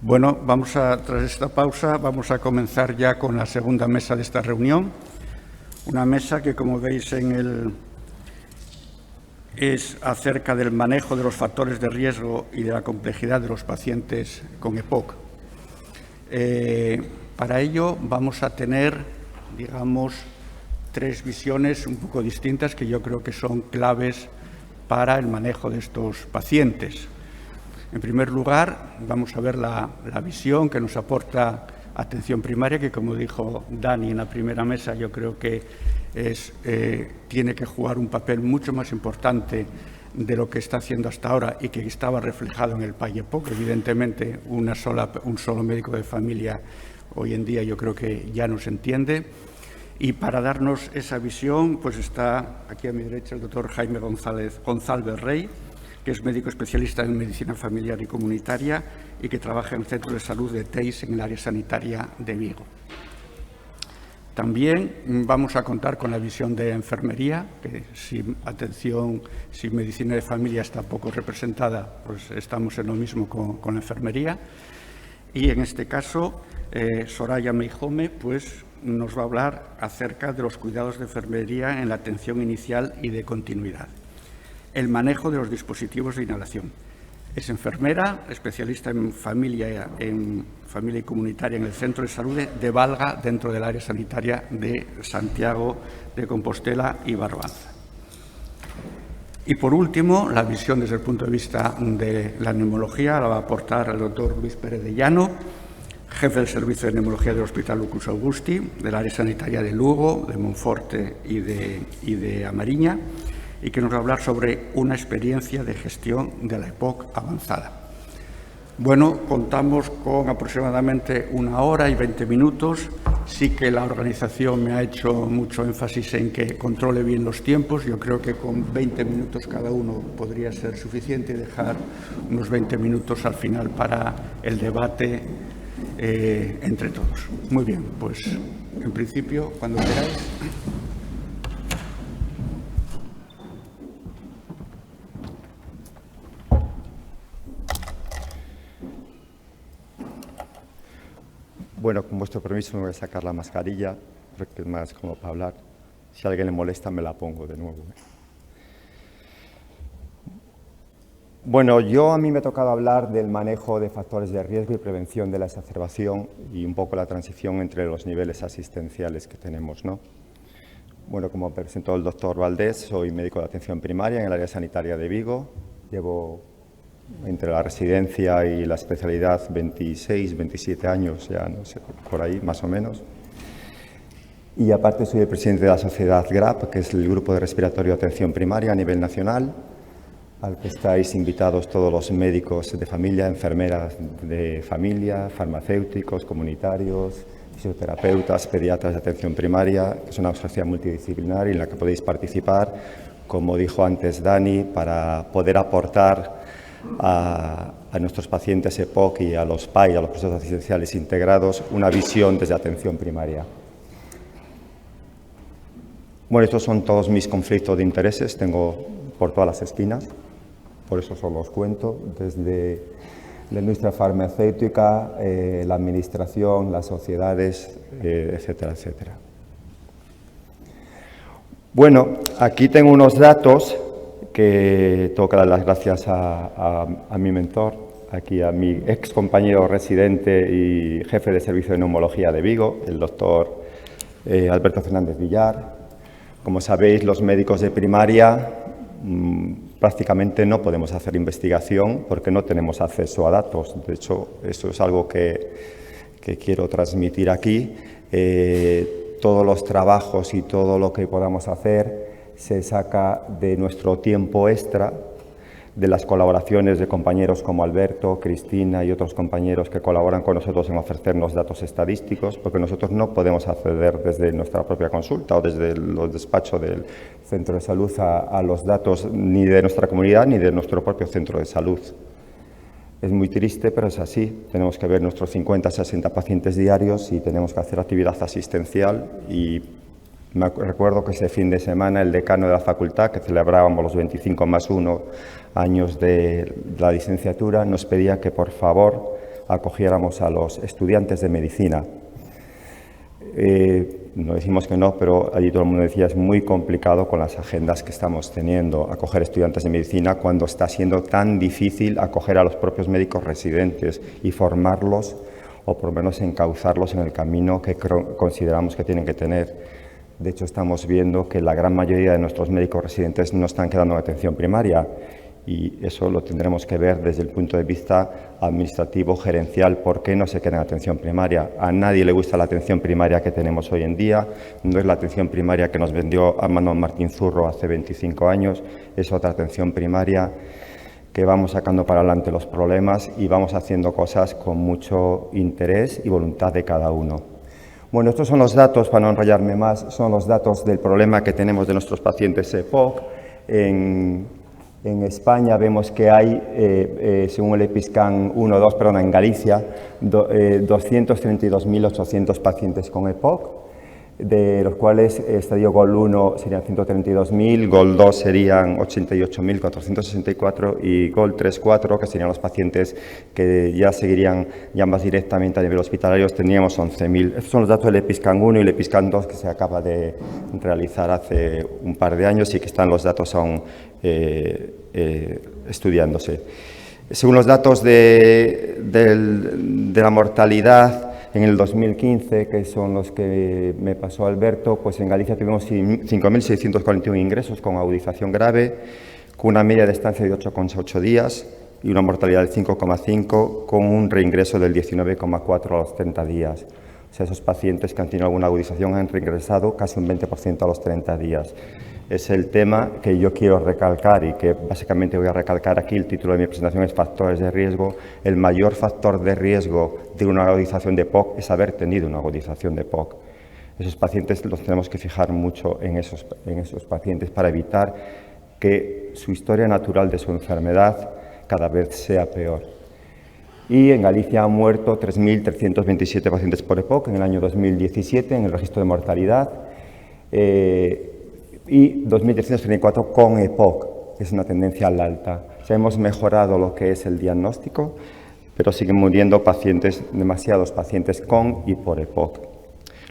Bueno, tras esta pausa, vamos a comenzar ya con la segunda mesa de esta reunión. Una mesa que, como veis es acerca del manejo de los factores de riesgo y de la complejidad de los pacientes con EPOC. Para ello vamos a tener, digamos, tres visiones un poco distintas que yo creo que son claves para el manejo de estos pacientes. En primer lugar, vamos a ver la visión que nos aporta atención primaria, que, como dijo Dani en la primera mesa, yo creo que tiene que jugar un papel mucho más importante de lo que está haciendo hasta ahora y que estaba reflejado en el PAI-EPOC. Evidentemente, un solo médico de familia hoy en día yo creo que ya nos entiende. Y para darnos esa visión, pues está aquí a mi derecha el doctor Jaime González Rey, que es médico especialista en medicina familiar y comunitaria y que trabaja en el Centro de Salud de Teis en el área sanitaria de Vigo. También vamos a contar con la visión de enfermería, que si medicina de familia está poco representada, pues estamos en lo mismo con la enfermería. Y en este caso, Soraya Meijome, pues nos va a hablar acerca de los cuidados de enfermería en la atención inicial y de continuidad. El manejo de los dispositivos de inhalación. Es enfermera, especialista en familia y comunitaria en el Centro de Salud de Valga, dentro del área sanitaria de Santiago de Compostela y Barbanza. Y por último, la visión desde el punto de vista de la neumología la va a aportar el doctor Luis Pérez de Llano, jefe del Servicio de Neumología del Hospital Lucus Augusti, del área sanitaria de Lugo, de Monforte y de Amariña, y que nos va a hablar sobre una experiencia de gestión de la EPOC avanzada. Bueno, contamos con aproximadamente 1 hora y 20 minutos. Sí que la organización me ha hecho mucho énfasis en que controle bien los tiempos. Yo creo que con 20 minutos cada uno podría ser suficiente y dejar unos 20 minutos al final para el debate entre todos. Muy bien, pues en principio, cuando queráis. Bueno, con vuestro permiso me voy a sacar la mascarilla, porque es más como para hablar. Si a alguien le molesta, me la pongo de nuevo. Bueno, a mí me ha tocado hablar del manejo de factores de riesgo y prevención de la exacerbación y un poco la transición entre los niveles asistenciales que tenemos, ¿no? Bueno, como presentó el doctor Valdés, soy médico de atención primaria en el área sanitaria de Vigo. Llevo entre la residencia y la especialidad 26, 27 años, ya no sé, por ahí más o menos. Y aparte soy el presidente de la sociedad GRAP, que es el Grupo de Respiratorio de Atención Primaria a nivel nacional, al que estáis invitados todos los médicos de familia, enfermeras de familia, farmacéuticos, comunitarios, fisioterapeutas, pediatras de atención primaria. Es una asociación multidisciplinar en la que podéis participar, como dijo antes Dani, para poder aportar a nuestros pacientes EPOC y a los PAI, a los procesos asistenciales integrados, una visión desde atención primaria. Bueno, estos son todos mis conflictos de intereses, tengo por todas las esquinas, por eso solo os cuento, desde la industria farmacéutica, la administración, las sociedades, etcétera, etcétera. Bueno, aquí tengo unos datos que tengo que dar las gracias a mi mentor, aquí a mi ex compañero residente y jefe de servicio de neumología de Vigo, el doctor Alberto Fernández Villar. Como sabéis, los médicos de primaria prácticamente no podemos hacer investigación porque no tenemos acceso a datos. De hecho, eso es algo que quiero transmitir aquí. Todos los trabajos y todo lo que podamos hacer se saca de nuestro tiempo extra, de las colaboraciones de compañeros como Alberto, Cristina y otros compañeros que colaboran con nosotros en ofrecernos datos estadísticos, porque nosotros no podemos acceder desde nuestra propia consulta o desde los despachos del centro de salud a los datos ni de nuestra comunidad ni de nuestro propio centro de salud. Es muy triste, pero es así. Tenemos que ver nuestros 50, 60 pacientes diarios y tenemos que hacer actividad asistencial y recuerdo que ese fin de semana el decano de la facultad, que celebrábamos los 25+1 años de la licenciatura, nos pedía que por favor acogiéramos a los estudiantes de medicina. No decimos que no, pero allí todo el mundo decía es muy complicado con las agendas que estamos teniendo acoger estudiantes de medicina cuando está siendo tan difícil acoger a los propios médicos residentes y formarlos o por lo menos encauzarlos en el camino que consideramos que tienen que tener. De hecho, estamos viendo que la gran mayoría de nuestros médicos residentes no están quedando en atención primaria y eso lo tendremos que ver desde el punto de vista administrativo, gerencial, por qué no se queda en atención primaria. A nadie le gusta la atención primaria que tenemos hoy en día, no es la atención primaria que nos vendió Armando Martín Zurro hace 25 años, es otra atención primaria que vamos sacando para adelante los problemas y vamos haciendo cosas con mucho interés y voluntad de cada uno. Bueno, estos son los datos, para no enrollarme más, son los datos del problema que tenemos de nuestros pacientes EPOC. En España vemos que hay, según el EPISCAN en Galicia, 232.800 pacientes con EPOC, de los cuales estadio GOL 1 serían 132.000, GOL 2 serían 88.464 y GOL 3-4, que serían los pacientes que ya seguirían ya más directamente a nivel hospitalario, teníamos 11.000. Estos son los datos del EPISCAN 1 y el EPISCAN 2 que se acaba de realizar hace un par de años y que están los datos aún estudiándose. Según los datos de la mortalidad, en el 2015, que son los que me pasó Alberto, pues en Galicia tuvimos 5.641 ingresos con agudización grave, con una media de estancia de 8,8 días y una mortalidad del 5,5, con un reingreso del 19,4 a los 30 días. O sea, esos pacientes que han tenido alguna agudización han reingresado casi un 20% a los 30 días. Es el tema que yo quiero recalcar y que básicamente voy a recalcar aquí. El título de mi presentación es Factores de riesgo. El mayor factor de riesgo de una agudización de POC es haber tenido una agudización de POC. Esos pacientes los tenemos que fijar mucho en esos pacientes para evitar que su historia natural de su enfermedad cada vez sea peor. Y en Galicia han muerto 3.327 pacientes por EPOC en el año 2017 en el registro de mortalidad. Y 2.334 con EPOC, que es una tendencia al alta. O sea, hemos mejorado lo que es el diagnóstico, pero siguen muriendo demasiados pacientes con y por EPOC.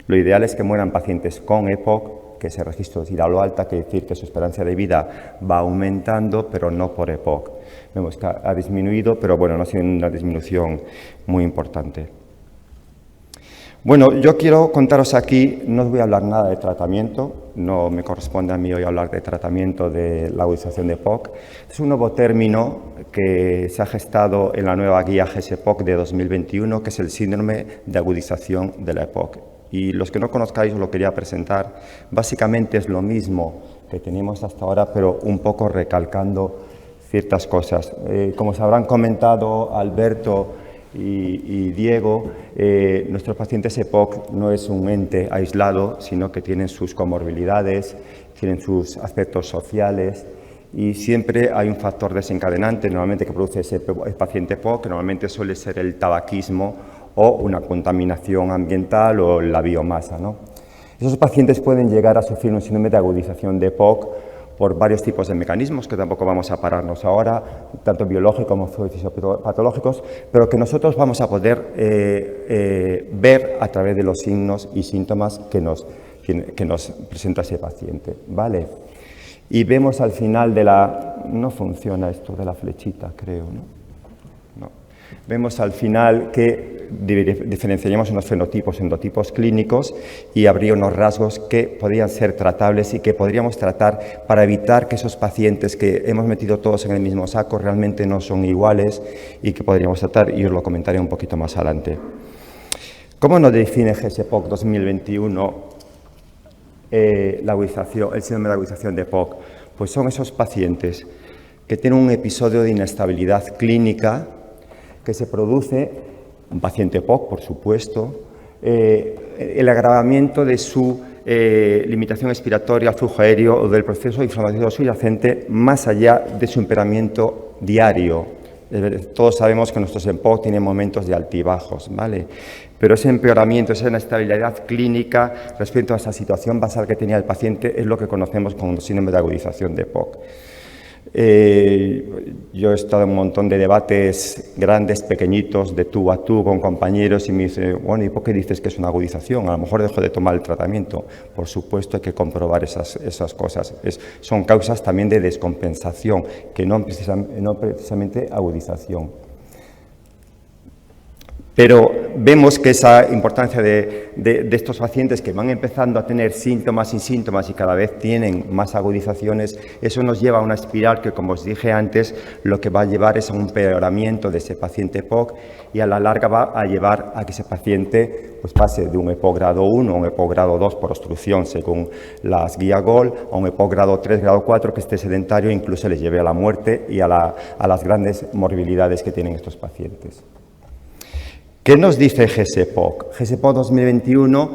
Lo ideal es que mueran pacientes con EPOC, que ese registro es ir a lo alta, quiere decir que su esperanza de vida va aumentando, pero no por EPOC. Vemos que ha disminuido, pero bueno, no ha sido una disminución muy importante. Bueno, yo quiero contaros aquí, no os voy a hablar nada de tratamiento, no me corresponde a mí hoy hablar de tratamiento de la agudización de EPOC. Es un nuevo término que se ha gestado en la nueva guía GES-EPOC de 2021, que es el síndrome de agudización de la EPOC. Y los que no conozcáis os lo quería presentar. Básicamente es lo mismo que teníamos hasta ahora, pero un poco recalcando ciertas cosas. Como se habrán comentado Alberto y Diego, nuestros pacientes EPOC no es un ente aislado, sino que tienen sus comorbilidades, tienen sus aspectos sociales y siempre hay un factor desencadenante normalmente que produce ese paciente EPOC, que normalmente suele ser el tabaquismo o una contaminación ambiental o la biomasa, ¿no? Esos pacientes pueden llegar a sufrir un síndrome de agudización de EPOC por varios tipos de mecanismos, que tampoco vamos a pararnos ahora, tanto biológicos como fisiopatológicos, pero que nosotros vamos a poder ver a través de los signos y síntomas que nos presenta ese paciente, ¿vale? Y vemos al final de la... No funciona esto de la flechita, creo, ¿no? Vemos al final que diferenciaríamos unos fenotipos, endotipos clínicos y habría unos rasgos que podrían ser tratables y que podríamos tratar para evitar que esos pacientes que hemos metido todos en el mismo saco realmente no son iguales y que podríamos tratar, y os lo comentaré un poquito más adelante. ¿Cómo nos define GES-EPOC 2021 el síndrome de agudización de EPOC? Pues son esos pacientes que tienen un episodio de inestabilidad clínica que se produce, un paciente EPOC, por supuesto, el agravamiento de su limitación expiratoria, flujo aéreo o del proceso inflamatorio subyacente más allá de su empeoramiento diario. Todos sabemos que nuestros EPOC tienen momentos de altibajos, ¿vale? Pero ese empeoramiento, esa inestabilidad clínica respecto a esa situación basal que tenía el paciente es lo que conocemos como síndrome de agudización de EPOC. Yo he estado en un montón de debates grandes, pequeñitos, de tú a tú con compañeros y me dicen, bueno, ¿y por qué dices que es una agudización? A lo mejor dejo de tomar el tratamiento. Por supuesto hay que comprobar esas cosas. Son causas también de descompensación, que no precisamente agudización. Pero vemos que esa importancia de estos pacientes que van empezando a tener síntomas y síntomas y cada vez tienen más agudizaciones, eso nos lleva a una espiral que, como os dije antes, lo que va a llevar es a un empeoramiento de ese paciente EPOC y a la larga va a llevar a que ese paciente pues, pase de un EPOC grado 1 a un EPOC grado 2 por obstrucción según las guías GOL, a un EPOC grado 3, grado 4 que esté sedentario e incluso les lleve a la muerte y a las grandes morbilidades que tienen estos pacientes. ¿Qué nos dice GESEPOC? GESEPOC 2021,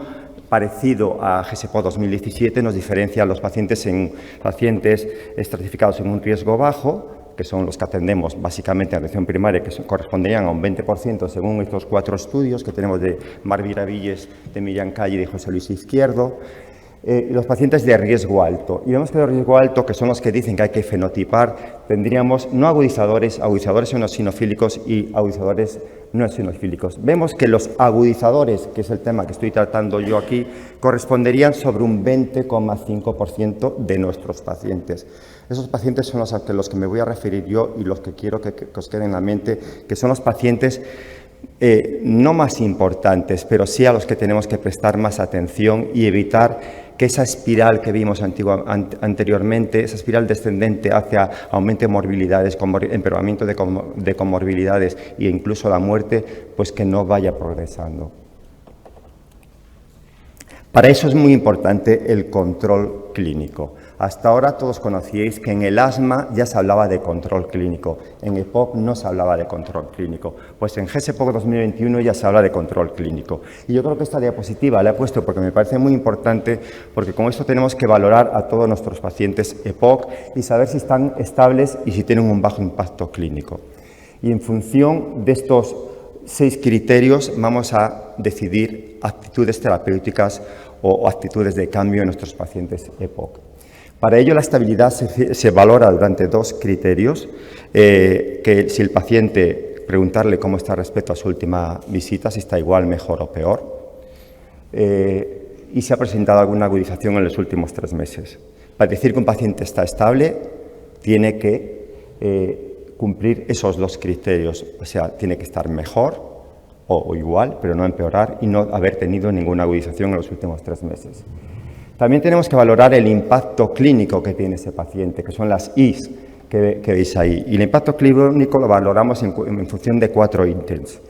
parecido a GESEPOC 2017, nos diferencia a los pacientes en pacientes estratificados en un riesgo bajo, que son los que atendemos básicamente en atención primaria, que corresponderían a un 20% según estos 4 estudios que tenemos de Mar Miravilles, de Millán Calle y de José Luis Izquierdo. Los pacientes de riesgo alto. Y vemos que de riesgo alto, que son los que dicen que hay que fenotipar, tendríamos no agudizadores, agudizadores eosinofílicos y agudizadores no eosinofílicos. Vemos que los agudizadores, que es el tema que estoy tratando yo aquí, corresponderían sobre un 20,5% de nuestros pacientes. Esos pacientes son los que me voy a referir yo y los que quiero que os queden en la mente, que son los pacientes no más importantes, pero sí a los que tenemos que prestar más atención y evitar que esa espiral que vimos anteriormente, esa espiral descendente hacia aumento de morbilidades, empeoramiento de comorbilidades e incluso la muerte, pues que no vaya progresando. Para eso es muy importante el control clínico. Hasta ahora todos conocíais que en el asma ya se hablaba de control clínico, en EPOC no se hablaba de control clínico, pues en GESEPOC 2021 ya se habla de control clínico. Y yo creo que esta diapositiva la he puesto porque me parece muy importante, porque con esto tenemos que valorar a todos nuestros pacientes EPOC y saber si están estables y si tienen un bajo impacto clínico. Y en función de estos 6 criterios vamos a decidir actitudes terapéuticas o actitudes de cambio en nuestros pacientes EPOC. Para ello, la estabilidad se valora durante 2 criterios, que si el paciente, preguntarle cómo está respecto a su última visita, si está igual, mejor o peor, y si ha presentado alguna agudización en los últimos 3 meses. Para decir que un paciente está estable, tiene que cumplir esos 2 criterios, o sea, tiene que estar mejor o igual, pero no empeorar, y no haber tenido ninguna agudización en los últimos 3 meses. También tenemos que valorar el impacto clínico que tiene ese paciente, que son las I's que veis ahí. Y el impacto clínico lo valoramos en función de 4 ítems.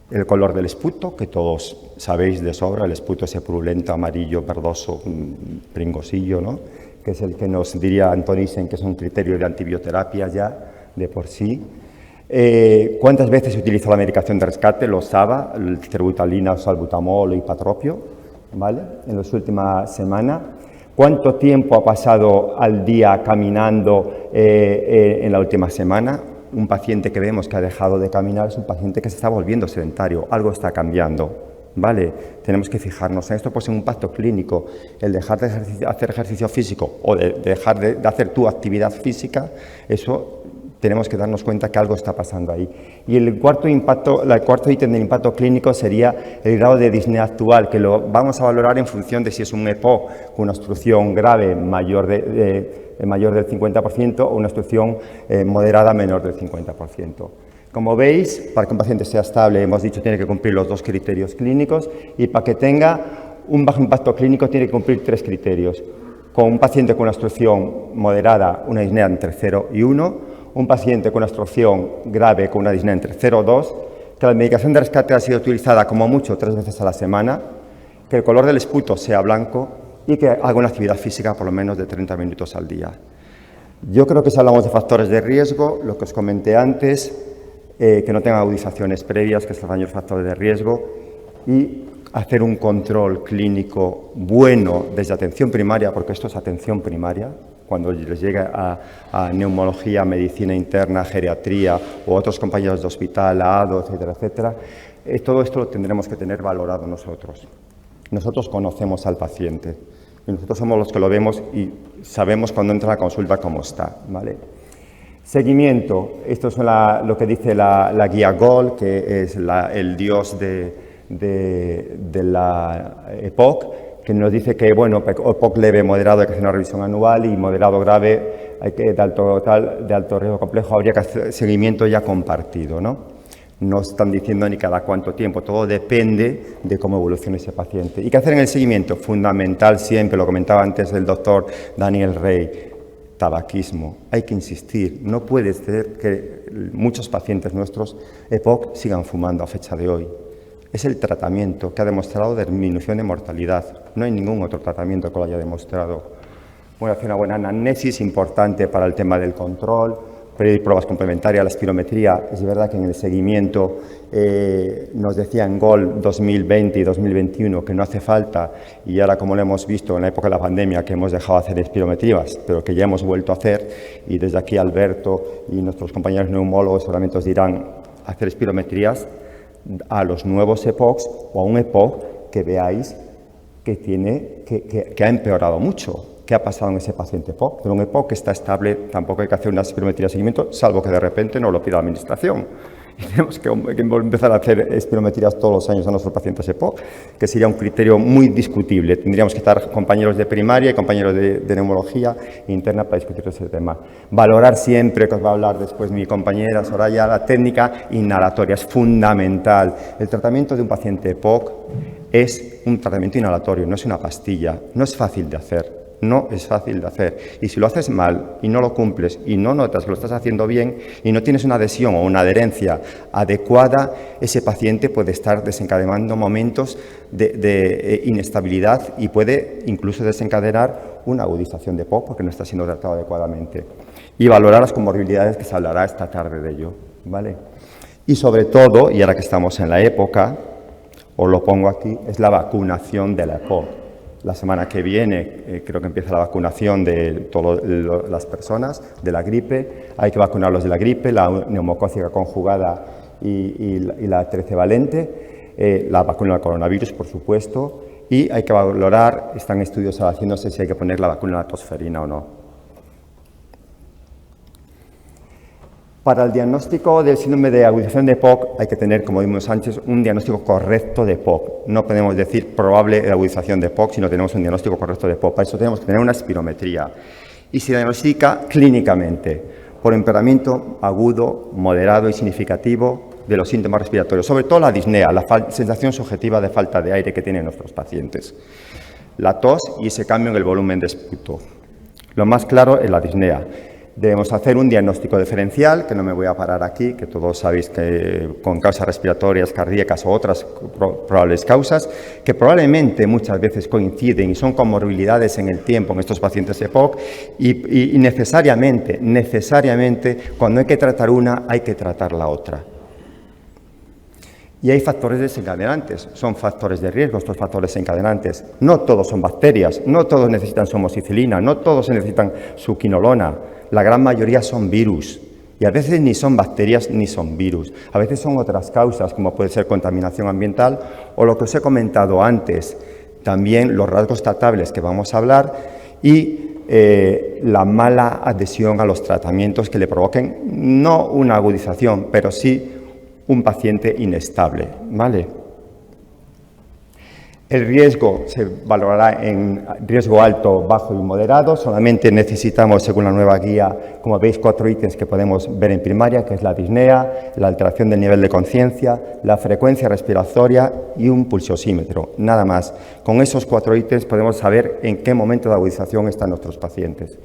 El color del esputo, que todos sabéis de sobra, el esputo ese purulento, amarillo, verdoso, pringosillo, ¿no? Que es el que nos diría Antonissen que es un criterio de antibioterapia ya de por sí. ¿Cuántas veces se utiliza la medicación de rescate? Los SABA, el terbutalina, salbutamol o hipatropio. ¿Vale? En las últimas semanas. ¿Cuánto tiempo ha pasado al día caminando en la última semana? Un paciente que vemos que ha dejado de caminar es un paciente que se está volviendo sedentario, algo está cambiando, ¿vale? Tenemos que fijarnos en esto, pues en un impacto clínico, el dejar de hacer ejercicio físico o dejar de hacer tu actividad física, eso tenemos que darnos cuenta que algo está pasando ahí. Y el cuarto ítem del impacto clínico sería el grado de disnea actual, que lo vamos a valorar en función de si es un EPOC con una obstrucción grave mayor del 50% o una obstrucción moderada menor del 50%. Como veis, para que un paciente sea estable, hemos dicho, tiene que cumplir los 2 criterios clínicos y para que tenga un bajo impacto clínico tiene que cumplir 3 criterios. Con un paciente con una obstrucción moderada, una disnea entre 0 y 1, un paciente con una obstrucción grave con una disnea entre 0 y 2, que la medicación de rescate ha sido utilizada como mucho 3 veces a la semana, que el color del esputo sea blanco y que haga una actividad física por lo menos de 30 minutos al día. Yo creo que si hablamos de factores de riesgo, lo que os comenté antes, que no tengan agudizaciones previas, que es el mayor factor de riesgo, y hacer un control clínico bueno desde atención primaria, porque esto es atención primaria, cuando les llega a neumología, medicina interna, geriatría o otros compañeros de hospital, a ADO, etcétera, etcétera, todo esto lo tendremos que tener valorado nosotros. Nosotros conocemos al paciente y nosotros somos los que lo vemos y sabemos cuando entra a la consulta cómo está, ¿vale? Seguimiento. Esto es lo que dice la guía GOL, que es el dios de la EPOC, que nos dice que, bueno, EPOC leve, moderado, hay que hacer una revisión anual, y moderado grave, de alto riesgo complejo, habría que hacer seguimiento ya compartido, ¿no? No están diciendo ni cada cuánto tiempo, todo depende de cómo evolucione ese paciente. ¿Y qué hacer en el seguimiento? Fundamental siempre, lo comentaba antes el doctor Daniel Rey, tabaquismo. Hay que insistir, no puede ser que muchos pacientes nuestros EPOC sigan fumando a fecha de hoy. Es el tratamiento que ha demostrado disminución de mortalidad. No hay ningún otro tratamiento que lo haya demostrado. Bueno, hacer una buena anamnesis, importante para el tema del control, pedir pruebas complementarias, la espirometría. Es verdad que en el seguimiento nos decían GOL 2020 y 2021 que no hace falta, y ahora, como lo hemos visto en la época de la pandemia, que hemos dejado de hacer espirometrías, pero que ya hemos vuelto a hacer, y desde aquí Alberto y nuestros compañeros neumólogos seguramente os dirán hacer espirometrías a los nuevos EPOCs o a un EPOC que veáis que ha empeorado mucho. ¿Qué ha pasado en ese paciente EPOC? Pero un EPOC que está estable, tampoco hay que hacer una espirometría de seguimiento, salvo que de repente nos lo pida la administración. Y tenemos que empezar a hacer espirometrías todos los años a nuestros pacientes EPOC, que sería un criterio muy discutible. Tendríamos que estar compañeros de primaria y compañeros de neumología interna para discutir ese tema. Valorar siempre, que os va a hablar después mi compañera Soraya, la técnica inhalatoria es fundamental. El tratamiento de un paciente EPOC es un tratamiento inhalatorio, no es una pastilla, no es fácil de hacer. No es fácil de hacer. Y si lo haces mal y no lo cumples y no notas que lo estás haciendo bien y no tienes una adhesión o una adherencia adecuada, ese paciente puede estar desencadenando momentos de inestabilidad y puede incluso desencadenar una agudización de EPOC porque no está siendo tratado adecuadamente. Y valorar las comorbilidades, que se hablará esta tarde de ello, ¿vale? Y sobre todo, y ahora que estamos en la época, os lo pongo aquí, es la vacunación de la EPOC. La semana que viene creo que empieza la vacunación de todas las personas de la gripe. Hay que vacunarlos de la gripe, la neumocócica conjugada y la trecevalente, la vacuna del coronavirus, por supuesto, y hay que valorar, están estudios haciéndose si hay que poner la vacuna de la tosferina o no. Para el diagnóstico del síndrome de agudización de EPOC hay que tener, como vimos antes, un diagnóstico correcto de EPOC. No podemos decir probable agudización de EPOC si no tenemos un diagnóstico correcto de EPOC. Para eso tenemos que tener una espirometría. Y se diagnostica clínicamente por empeoramiento agudo, moderado y significativo de los síntomas respiratorios, sobre todo la disnea, la sensación subjetiva de falta de aire que tienen nuestros pacientes. La tos y ese cambio en el volumen de esputo. Lo más claro es la disnea. Debemos hacer un diagnóstico diferencial, que no me voy a parar aquí, que todos sabéis que con causas respiratorias, cardíacas o otras probables causas, que probablemente muchas veces coinciden y son comorbilidades en el tiempo en estos pacientes EPOC y necesariamente, cuando hay que tratar una, hay que tratar la otra. Y hay factores desencadenantes, son factores de riesgo estos factores desencadenantes. No todos son bacterias, no todos necesitan su amoxicilina, no todos necesitan su quinolona. La gran mayoría son virus y a veces ni son bacterias ni son virus. A veces son otras causas, como puede ser contaminación ambiental o lo que os he comentado antes, también los rasgos tratables que vamos a hablar y la mala adhesión a los tratamientos que le provoquen no una agudización, pero sí un paciente inestable, ¿vale? El riesgo se valorará en riesgo alto, bajo y moderado. Solamente necesitamos, según la nueva guía, como veis, 4 ítems que podemos ver en primaria, que es la disnea, la alteración del nivel de conciencia, la frecuencia respiratoria y un pulsosímetro. Nada más. Con esos 4 ítems podemos saber en qué momento de agudización están nuestros pacientes.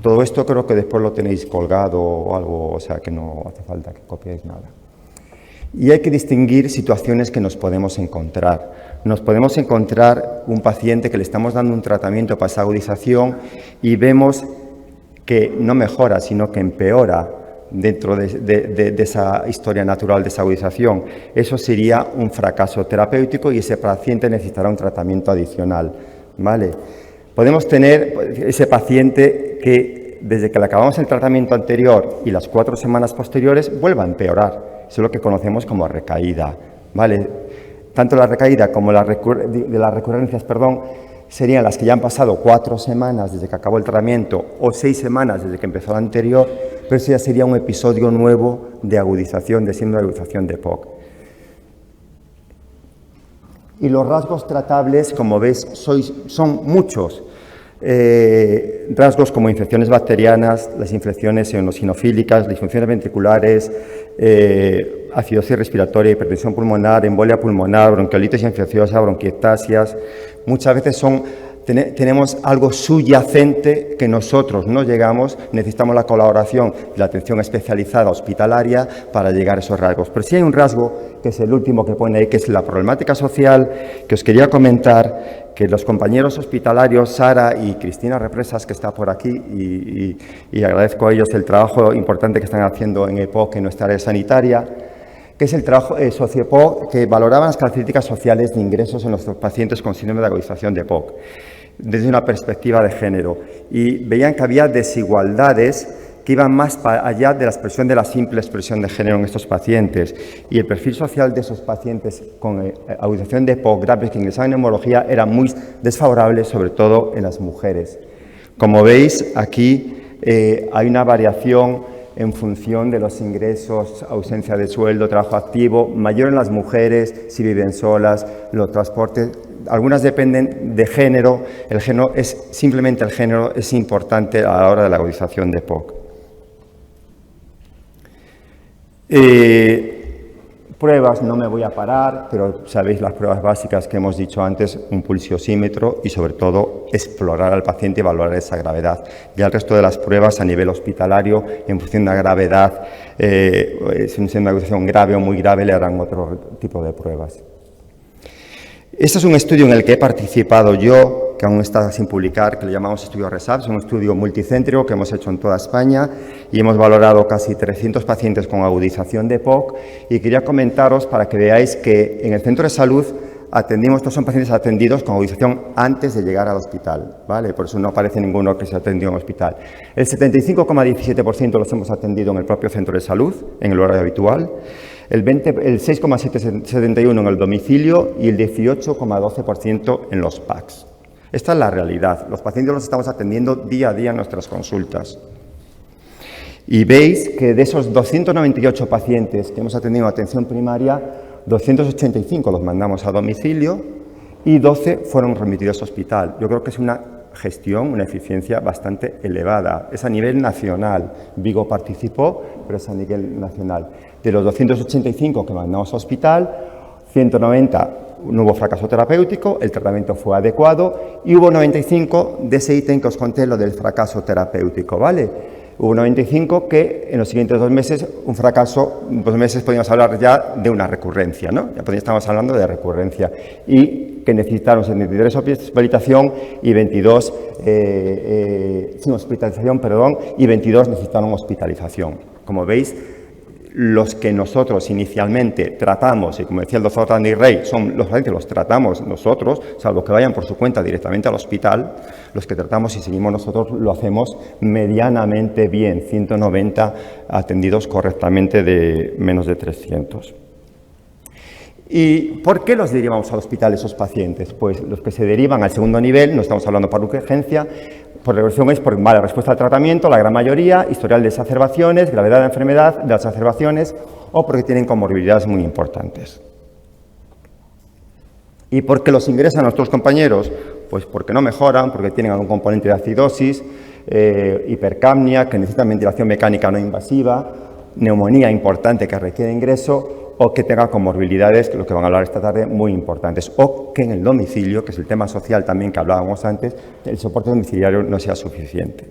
Todo esto creo que después lo tenéis colgado o algo, o sea que no hace falta que copiéis nada. Y hay que distinguir situaciones que nos podemos encontrar. Nos podemos encontrar un paciente que le estamos dando un tratamiento para esa agudización y vemos que no mejora, sino que empeora dentro de esa historia natural de esa agudización. Eso sería un fracaso terapéutico y ese paciente necesitará un tratamiento adicional, ¿vale? Podemos tener ese paciente que desde que le acabamos el tratamiento anterior y las 4 semanas posteriores vuelva a empeorar. Eso es lo que conocemos como recaída, ¿vale? Tanto la recaída como de las recurrencias, serían las que ya han pasado 4 semanas desde que acabó el tratamiento o 6 semanas desde que empezó el anterior, pero ese ya sería un episodio nuevo de agudización, de síndrome de agudización de POC. Y los rasgos tratables, como veis, son muchos. Rasgos como infecciones bacterianas, las infecciones eosinofílicas, disfunciones ventriculares, acidosis respiratoria, hipertensión pulmonar, embolia pulmonar, bronquiolitis infecciosa, bronquiectasias. Muchas veces tenemos algo subyacente que nosotros no llegamos, necesitamos la colaboración y la atención especializada hospitalaria para llegar a esos rasgos. Pero sí hay un rasgo, que es el último que pone ahí, que es la problemática social, que os quería comentar, que los compañeros hospitalarios, Sara y Cristina Represas, que está por aquí, y agradezco a ellos el trabajo importante que están haciendo en EPOC, en nuestra área sanitaria, que es el trabajo socio-EPOC, que valoraban las características sociales de ingresos en los pacientes con síndrome de agudización de POC, desde una perspectiva de género, y veían que había desigualdades que iban más allá de la expresión de la simple expresión de género en estos pacientes, y el perfil social de esos pacientes con agudización de POC graves que ingresaban en neumología era muy desfavorable, sobre todo en las mujeres. Como veis, aquí hay una variación en función de los ingresos, ausencia de sueldo, trabajo activo, mayor en las mujeres, si viven solas, los transportes. Algunas dependen de género, simplemente el género es importante a la hora de la agudización de POC. Pruebas, no me voy a parar, pero sabéis las pruebas básicas que hemos dicho antes, un pulsiosímetro y sobre todo explorar al paciente y valorar esa gravedad. Ya el resto de las pruebas a nivel hospitalario, en función de la gravedad, si es una agudización grave o muy grave, le harán otro tipo de pruebas. Este es un estudio en el que he participado yo, que aún está sin publicar, que le llamamos estudio RESAP, es un estudio multicéntrico que hemos hecho en toda España y hemos valorado casi 300 pacientes con agudización de POC, y quería comentaros para que veáis que en el centro de salud estos son pacientes atendidos con agudización antes de llegar al hospital, ¿vale? Por eso no aparece ninguno que se ha atendido en el hospital. El 75,17% los hemos atendido en el propio centro de salud, en el horario habitual, el 6,71% en el domicilio y el 18,12% en los PACs. Esta es la realidad. Los pacientes los estamos atendiendo día a día en nuestras consultas. Y veis que de esos 298 pacientes que hemos atendido en atención primaria, 285 los mandamos a domicilio y 12 fueron remitidos a hospital. Yo creo que es una gestión, una eficiencia bastante elevada. Es a nivel nacional. Vigo participó, pero es a nivel nacional. De los 285 que mandamos a hospital, 190 no hubo fracaso terapéutico, el tratamiento fue adecuado y hubo 95 de ese ítem que os conté, lo del fracaso terapéutico, ¿vale? Hubo 95 que en los siguientes 2 meses, un fracaso, 2 meses podríamos hablar ya de una recurrencia, ¿no? Ya estamos hablando de recurrencia, y que necesitaron 73 hospitalización y 22, sin hospitalización, perdón, y 22 necesitaron hospitalización. Como veis, los que nosotros inicialmente tratamos, y como decía el doctor Randy Rey, son los pacientes los tratamos nosotros, salvo que vayan por su cuenta directamente al hospital, los que tratamos y seguimos nosotros lo hacemos medianamente bien, 190 atendidos correctamente de menos de 300. ¿Y por qué los derivamos al hospital esos pacientes? Pues los que se derivan al segundo nivel, no estamos hablando por urgencia, por reversión es por mala respuesta al tratamiento, la gran mayoría, historial de exacerbaciones, gravedad de la enfermedad, de las exacerbaciones, o porque tienen comorbilidades muy importantes. ¿Y por qué los ingresan nuestros compañeros? Pues porque no mejoran, porque tienen algún componente de acidosis, hipercapnia, que necesitan ventilación mecánica no invasiva, neumonía importante que requiere ingreso, o que tenga comorbilidades, que es lo que van a hablar esta tarde, muy importantes, o que en el domicilio, que es el tema social también que hablábamos antes, el soporte domiciliario no sea suficiente.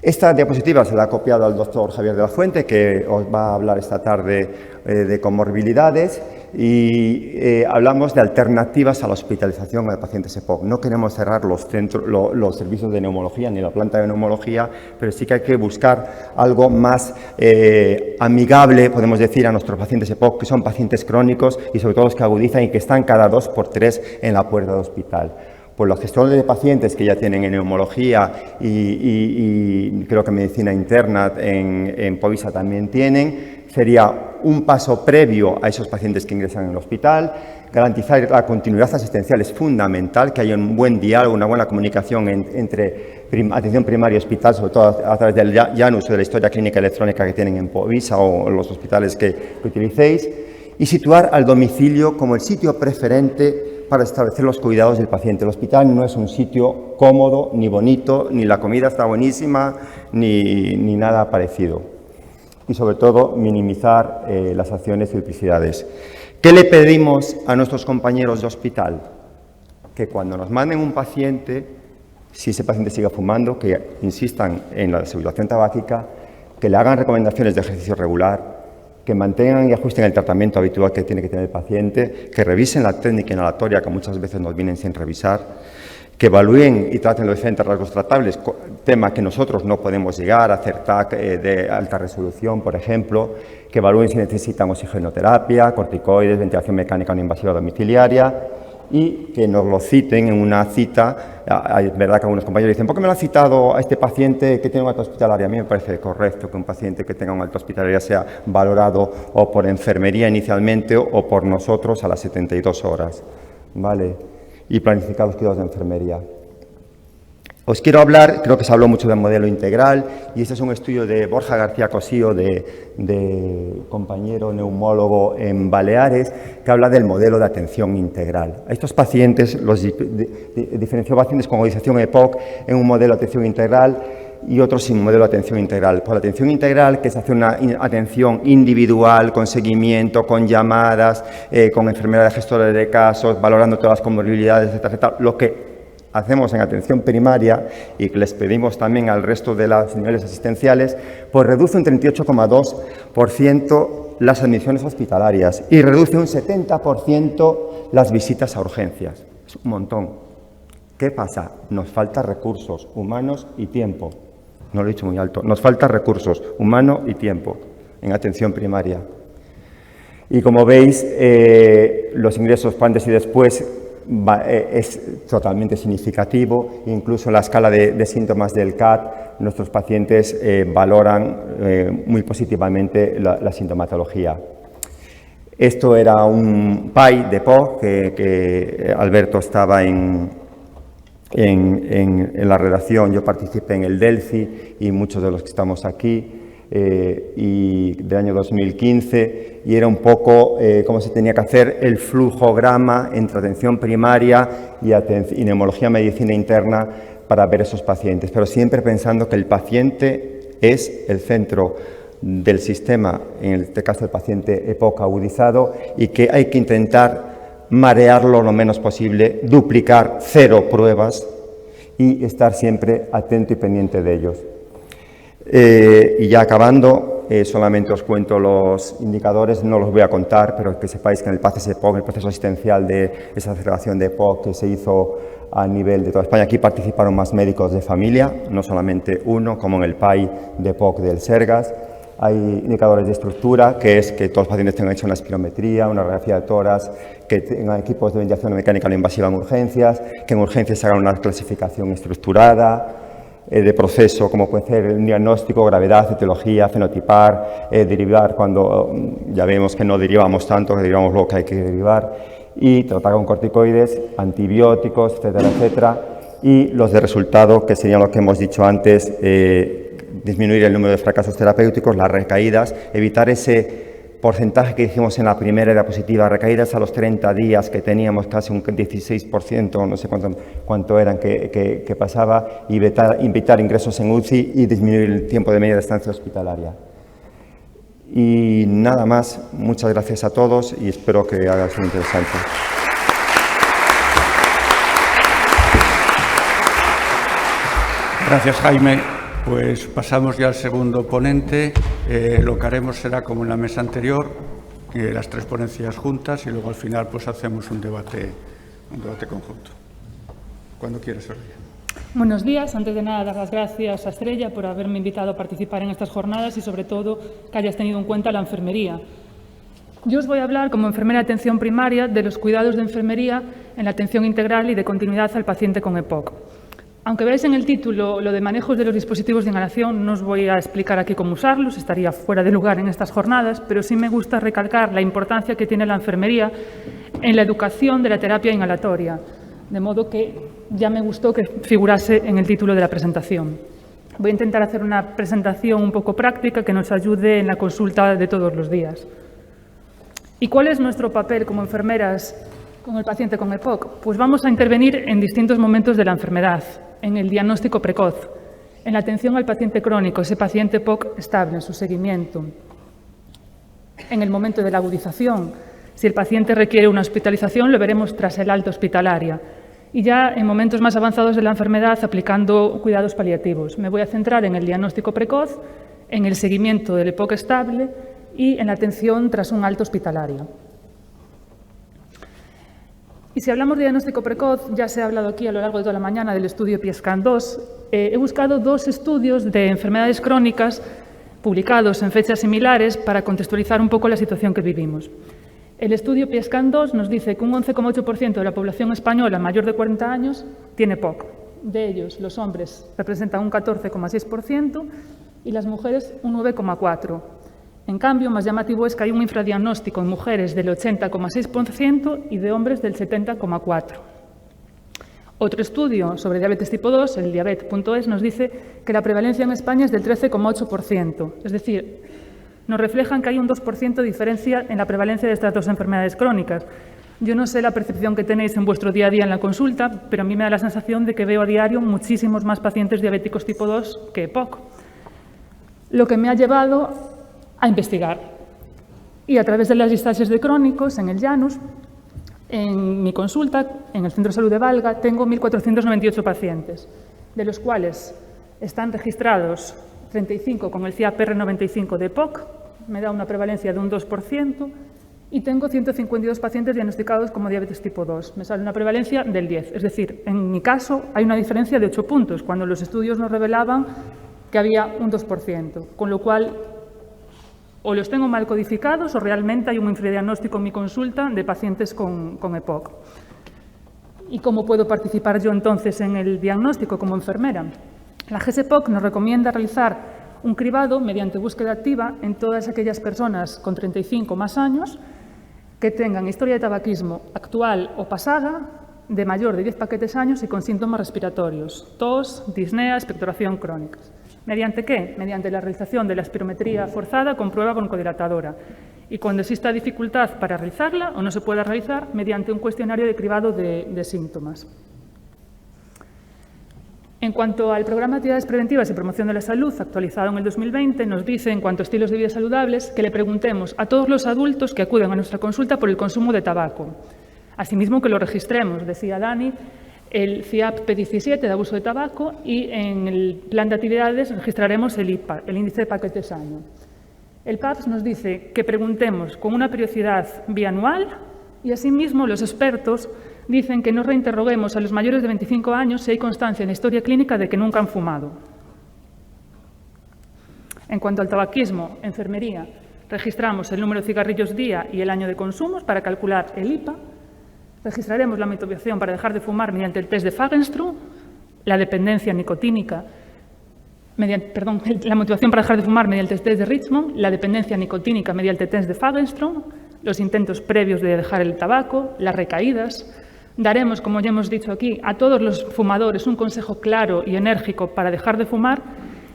Esta diapositiva se la ha copiado al doctor Javier de la Fuente, que os va a hablar esta tarde de comorbilidades, y hablamos de alternativas a la hospitalización de pacientes EPOC. No queremos cerrar los servicios de neumología ni la planta de neumología, pero sí que hay que buscar algo más amigable, podemos decir, a nuestros pacientes EPOC, que son pacientes crónicos y sobre todo los que agudizan y que están cada 2 por 3 en la puerta del hospital. Pues los gestores de pacientes que ya tienen en neumología y creo que en medicina interna, en Povisa también tienen, sería un paso previo a esos pacientes que ingresan en el hospital. Garantizar la continuidad asistencial es fundamental, que haya un buen diálogo, una buena comunicación entre atención primaria y hospital, sobre todo a través del Janus o de la historia clínica electrónica que tienen en Povisa o en los hospitales que utilicéis, y situar al domicilio como el sitio preferente para establecer los cuidados del paciente. El hospital no es un sitio cómodo, ni bonito, ni la comida está buenísima, ni nada parecido. Y sobre todo, minimizar las acciones y duplicidades. ¿Qué le pedimos a nuestros compañeros de hospital? Que cuando nos manden un paciente, si ese paciente sigue fumando, que insistan en la deshabituación tabáquica, que le hagan recomendaciones de ejercicio regular, que mantengan y ajusten el tratamiento habitual que tiene que tener el paciente, que revisen la técnica inhalatoria, que muchas veces nos vienen sin revisar, que evalúen y traten los diferentes rasgos tratables, tema que nosotros no podemos llegar, a hacer TAC de alta resolución, por ejemplo, que evalúen si necesitan oxigenoterapia, corticoides, ventilación mecánica no invasiva domiciliaria, y que nos lo citen en una cita. Es verdad que algunos compañeros dicen, ¿por qué me lo ha citado a este paciente que tiene un alta hospitalaria? A mí me parece correcto que un paciente que tenga un alta hospitalaria sea valorado o por enfermería inicialmente o por nosotros a las 72 horas, ¿vale? Y planificar los cuidados de enfermería. Os quiero hablar, creo que se habló mucho del modelo integral, y este es un estudio de Borja García Cosío, de compañero neumólogo en Baleares, que habla del modelo de atención integral. A estos pacientes los diferenció pacientes con agonización EPOC en un modelo de atención integral y otros sin modelo de atención integral. Por la atención integral, que se hace una atención individual, con seguimiento, con llamadas, con enfermeras gestoras de casos, valorando todas las comorbilidades, etcétera, etcétera, lo que hacemos en atención primaria y que les pedimos también al resto de los niveles asistenciales, pues reduce un 38,2% las admisiones hospitalarias y reduce un 70% las visitas a urgencias. Es un montón. ¿Qué pasa? Nos falta recursos humanos y tiempo. No lo he dicho muy alto. Nos falta recursos humanos y tiempo en atención primaria. Y como veis, los ingresos antes y después es totalmente significativo. Incluso en la escala de síntomas del CAT, nuestros pacientes valoran muy positivamente la sintomatología. Esto era un PAI de POC que Alberto estaba en la redacción. Yo participé en el Delphi y muchos de los que estamos aquí, y del año 2015, y era un poco cómo se tenía que hacer el flujograma entre atención primaria y neumología medicina interna para ver esos pacientes, pero siempre pensando que el paciente es el centro del sistema, en este caso el paciente EPOC agudizado, y que hay que intentar marearlo lo menos posible, duplicar 0 pruebas y estar siempre atento y pendiente de ellos. Y ya acabando, solamente os cuento los indicadores, no los voy a contar, pero que sepáis que en el PACES-EPOC, el proceso asistencial de esa aceleración de EPOC que se hizo a nivel de toda España, aquí participaron más médicos de familia, no solamente uno, como en el PAI de EPOC del Sergas. Hay indicadores de estructura, que es que todos los pacientes tengan hecho una espirometría, una radiografía de tórax, que tengan equipos de ventilación mecánica no invasiva en urgencias, que en urgencias se haga una clasificación estructurada, de proceso, como puede ser el diagnóstico, gravedad, etiología, fenotipar, derivar cuando ya vemos que no derivamos tanto, que derivamos lo que hay que derivar, y tratar con corticoides, antibióticos, etcétera, etcétera, y los de resultado, que serían lo que hemos dicho antes, disminuir el número de fracasos terapéuticos, las recaídas, evitar ese porcentaje que dijimos en la primera diapositiva, recaídas a los 30 días, que teníamos casi un 16%, no sé cuánto eran que pasaba, y evitar ingresos en UCI y disminuir el tiempo de media de estancia hospitalaria. Y nada más, muchas gracias a todos y espero que haya sido interesante. Gracias, Jaime. Pues pasamos ya al segundo ponente. Lo que haremos será como en la mesa anterior, las 3 ponencias juntas, y luego al final pues hacemos un debate conjunto. Cuando quieras, Soraya. Buenos días. Antes de nada, dar las gracias a Estrella por haberme invitado a participar en estas jornadas y, sobre todo, que hayas tenido en cuenta la enfermería. Yo os voy a hablar, como enfermera de atención primaria, de los cuidados de enfermería en la atención integral y de continuidad al paciente con EPOC. Aunque veáis en el título lo de manejos de los dispositivos de inhalación, no os voy a explicar aquí cómo usarlos, estaría fuera de lugar en estas jornadas, pero sí me gusta recalcar la importancia que tiene la enfermería en la educación de la terapia inhalatoria, de modo que ya me gustó que figurase en el título de la presentación. Voy a intentar hacer una presentación un poco práctica que nos ayude en la consulta de todos los días. ¿Y cuál es nuestro papel como enfermeras con el paciente con EPOC? Pues vamos a intervenir en distintos momentos de la enfermedad, en el diagnóstico precoz, en la atención al paciente crónico, ese paciente EPOC estable, en su seguimiento, en el momento de la agudización. Si el paciente requiere una hospitalización, lo veremos tras el alta hospitalaria. Y ya en momentos más avanzados de la enfermedad, aplicando cuidados paliativos. Me voy a centrar en el diagnóstico precoz, en el seguimiento del EPOC estable y en la atención tras un alta hospitalaria. Y si hablamos de diagnóstico precoz, ya se ha hablado aquí a lo largo de toda la mañana del estudio PIESCAN-2. He buscado 2 estudios de enfermedades crónicas publicados en fechas similares para contextualizar un poco la situación que vivimos. El estudio PIESCAN-2 nos dice que un 11,8% de la población española mayor de 40 años tiene EPOC. De ellos, los hombres representan un 14,6% y las mujeres un 9,4%. En cambio, más llamativo es que hay un infradiagnóstico en mujeres del 80,6% y de hombres del 70,4%. Otro estudio sobre diabetes tipo 2, el diabet.es, nos dice que la prevalencia en España es del 13,8%. Es decir, nos reflejan que hay un 2% de diferencia en la prevalencia de estas 2 enfermedades crónicas. Yo no sé la percepción que tenéis en vuestro día a día en la consulta, pero a mí me da la sensación de que veo a diario muchísimos más pacientes diabéticos tipo 2 que EPOC. Lo que me ha llevado a investigar. Y a través de las listajes de crónicos en el Janus, en mi consulta, en el Centro de Salud de Valga, tengo 1.498 pacientes, de los cuales están registrados 35 con el CIAPR95 de EPOC, me da una prevalencia de un 2%, y tengo 152 pacientes diagnosticados como diabetes tipo 2, me sale una prevalencia del 10%. Es decir, en mi caso hay una diferencia de 8 puntos, cuando los estudios nos revelaban que había un 2%, con lo cual o los tengo mal codificados o realmente hay un infradiagnóstico en mi consulta de pacientes con EPOC. ¿Y cómo puedo participar yo entonces en el diagnóstico como enfermera? La GES-EPOC nos recomienda realizar un cribado mediante búsqueda activa en todas aquellas personas con 35 más años que tengan historia de tabaquismo actual o pasada de mayor de 10 paquetes años y con síntomas respiratorios, tos, disnea, expectoración crónicas. ¿Mediante qué? Mediante la realización de la espirometría forzada con prueba broncodilatadora. Y cuando exista dificultad para realizarla o no se pueda realizar, mediante un cuestionario de cribado de síntomas. En cuanto al programa de actividades preventivas y promoción de la salud, actualizado en el 2020, nos dice, en cuanto a estilos de vida saludables, que le preguntemos a todos los adultos que acuden a nuestra consulta por el consumo de tabaco. Asimismo, que lo registremos, decía Dani, el CIAP P17 de abuso de tabaco y en el plan de actividades registraremos el IPA, el índice de paquetes año. El PAPS nos dice que preguntemos con una periodicidad bianual y asimismo los expertos dicen que no reinterroguemos a los mayores de 25 años si hay constancia en la historia clínica de que nunca han fumado. En cuanto al tabaquismo, enfermería, registramos el número de cigarrillos día y el año de consumos para calcular el IPA. Registraremos la motivación para dejar de fumar mediante el test de Fagenstrom, la dependencia nicotínica, la motivación para dejar de fumar mediante el test de Richmond, la dependencia nicotínica mediante el test de Fagenstrom, los intentos previos de dejar el tabaco, las recaídas. Daremos, como ya hemos dicho aquí, a todos los fumadores un consejo claro y enérgico para dejar de fumar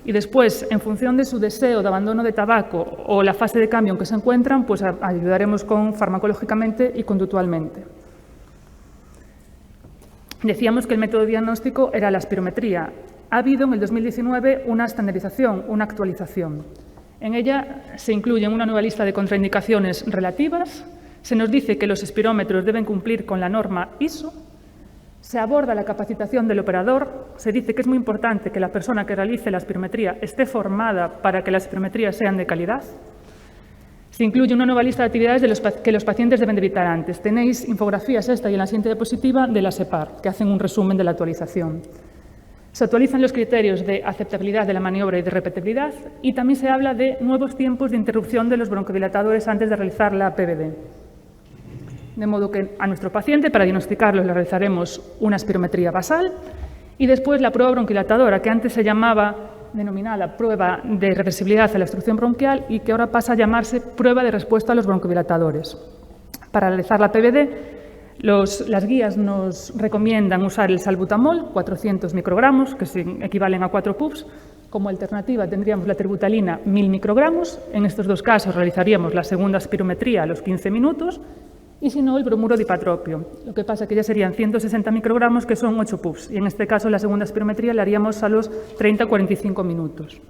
y después, en función de su deseo de abandono de tabaco o la fase de cambio en que se encuentran, pues ayudaremos farmacológicamente y conductualmente. Decíamos que el método diagnóstico era la espirometría. Ha habido en el 2019 una estandarización, una actualización. En ella se incluye una nueva lista de contraindicaciones relativas, se nos dice que los espirómetros deben cumplir con la norma ISO, se aborda la capacitación del operador, se dice que es muy importante que la persona que realice la espirometría esté formada para que las espirometrías sean de calidad. Se incluye una nueva lista de actividades que los pacientes deben de evitar antes. Tenéis infografías esta y en la siguiente diapositiva de la SEPAR, que hacen un resumen de la actualización. Se actualizan los criterios de aceptabilidad de la maniobra y de repetibilidad y también se habla de nuevos tiempos de interrupción de los broncodilatadores antes de realizar la PVD. De modo que a nuestro paciente, para diagnosticarlo, le realizaremos una espirometría basal Y después la prueba bronquilatadora, que antes se llamaba, denominada prueba de reversibilidad a la obstrucción bronquial y que ahora pasa a llamarse prueba de respuesta a los broncodilatadores. Para realizar la PBD, las guías nos recomiendan usar el salbutamol, 400 microgramos, que equivalen a 4 puffs. Como alternativa tendríamos la terbutalina, 1000 microgramos. En estos dos casos realizaríamos la segunda espirometría a los 15 minutos y si no, el bromuro de ipatropio. Lo que pasa es que ya serían 160 microgramos, que son 8 puffs. Y en este caso, la segunda espirometría la haríamos a los 30-45 minutos.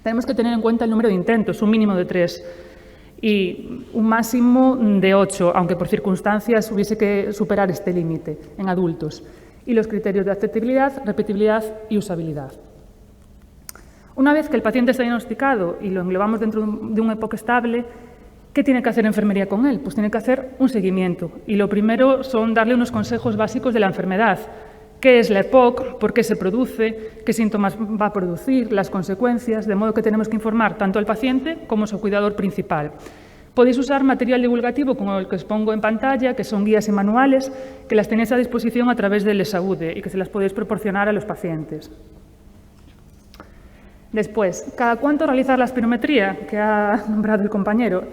Tenemos que tener en cuenta el número de intentos, un mínimo de 3 y un máximo de 8, aunque por circunstancias hubiese que superar este límite en adultos. Y los criterios de aceptabilidad, repetibilidad y usabilidad. Una vez que el paciente está diagnosticado y lo englobamos dentro de un EPOC estable, ¿qué tiene que hacer enfermería con él? Pues tiene que hacer un seguimiento. Y lo primero son darle unos consejos básicos de la enfermedad. ¿Qué es la EPOC? ¿Por qué se produce? ¿Qué síntomas va a producir? Las consecuencias, de modo que tenemos que informar tanto al paciente como a su cuidador principal. Podéis usar material divulgativo como el que os pongo en pantalla, que son guías y manuales, que las tenéis a disposición a través del ESAUDE y que se las podéis proporcionar a los pacientes. Después, ¿cada cuánto realizar la espirometría que ha nombrado el compañero?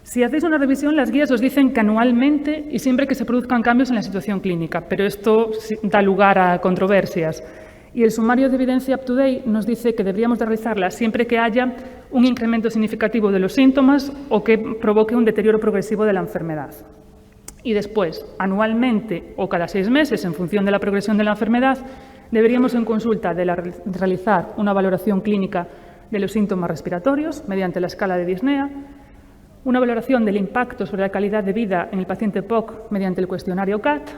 Si hacéis una revisión, las guías os dicen que anualmente y siempre que se produzcan cambios en la situación clínica, pero esto da lugar a controversias. Y el sumario de evidencia up-to-date nos dice que deberíamos de realizarla siempre que haya un incremento significativo de los síntomas o que provoque un deterioro progresivo de la enfermedad. Y después, anualmente o cada 6 meses, en función de la progresión de la enfermedad, deberíamos en consulta de realizar una valoración clínica de los síntomas respiratorios mediante la escala de disnea, una valoración del impacto sobre la calidad de vida en el paciente EPOC mediante el cuestionario CAT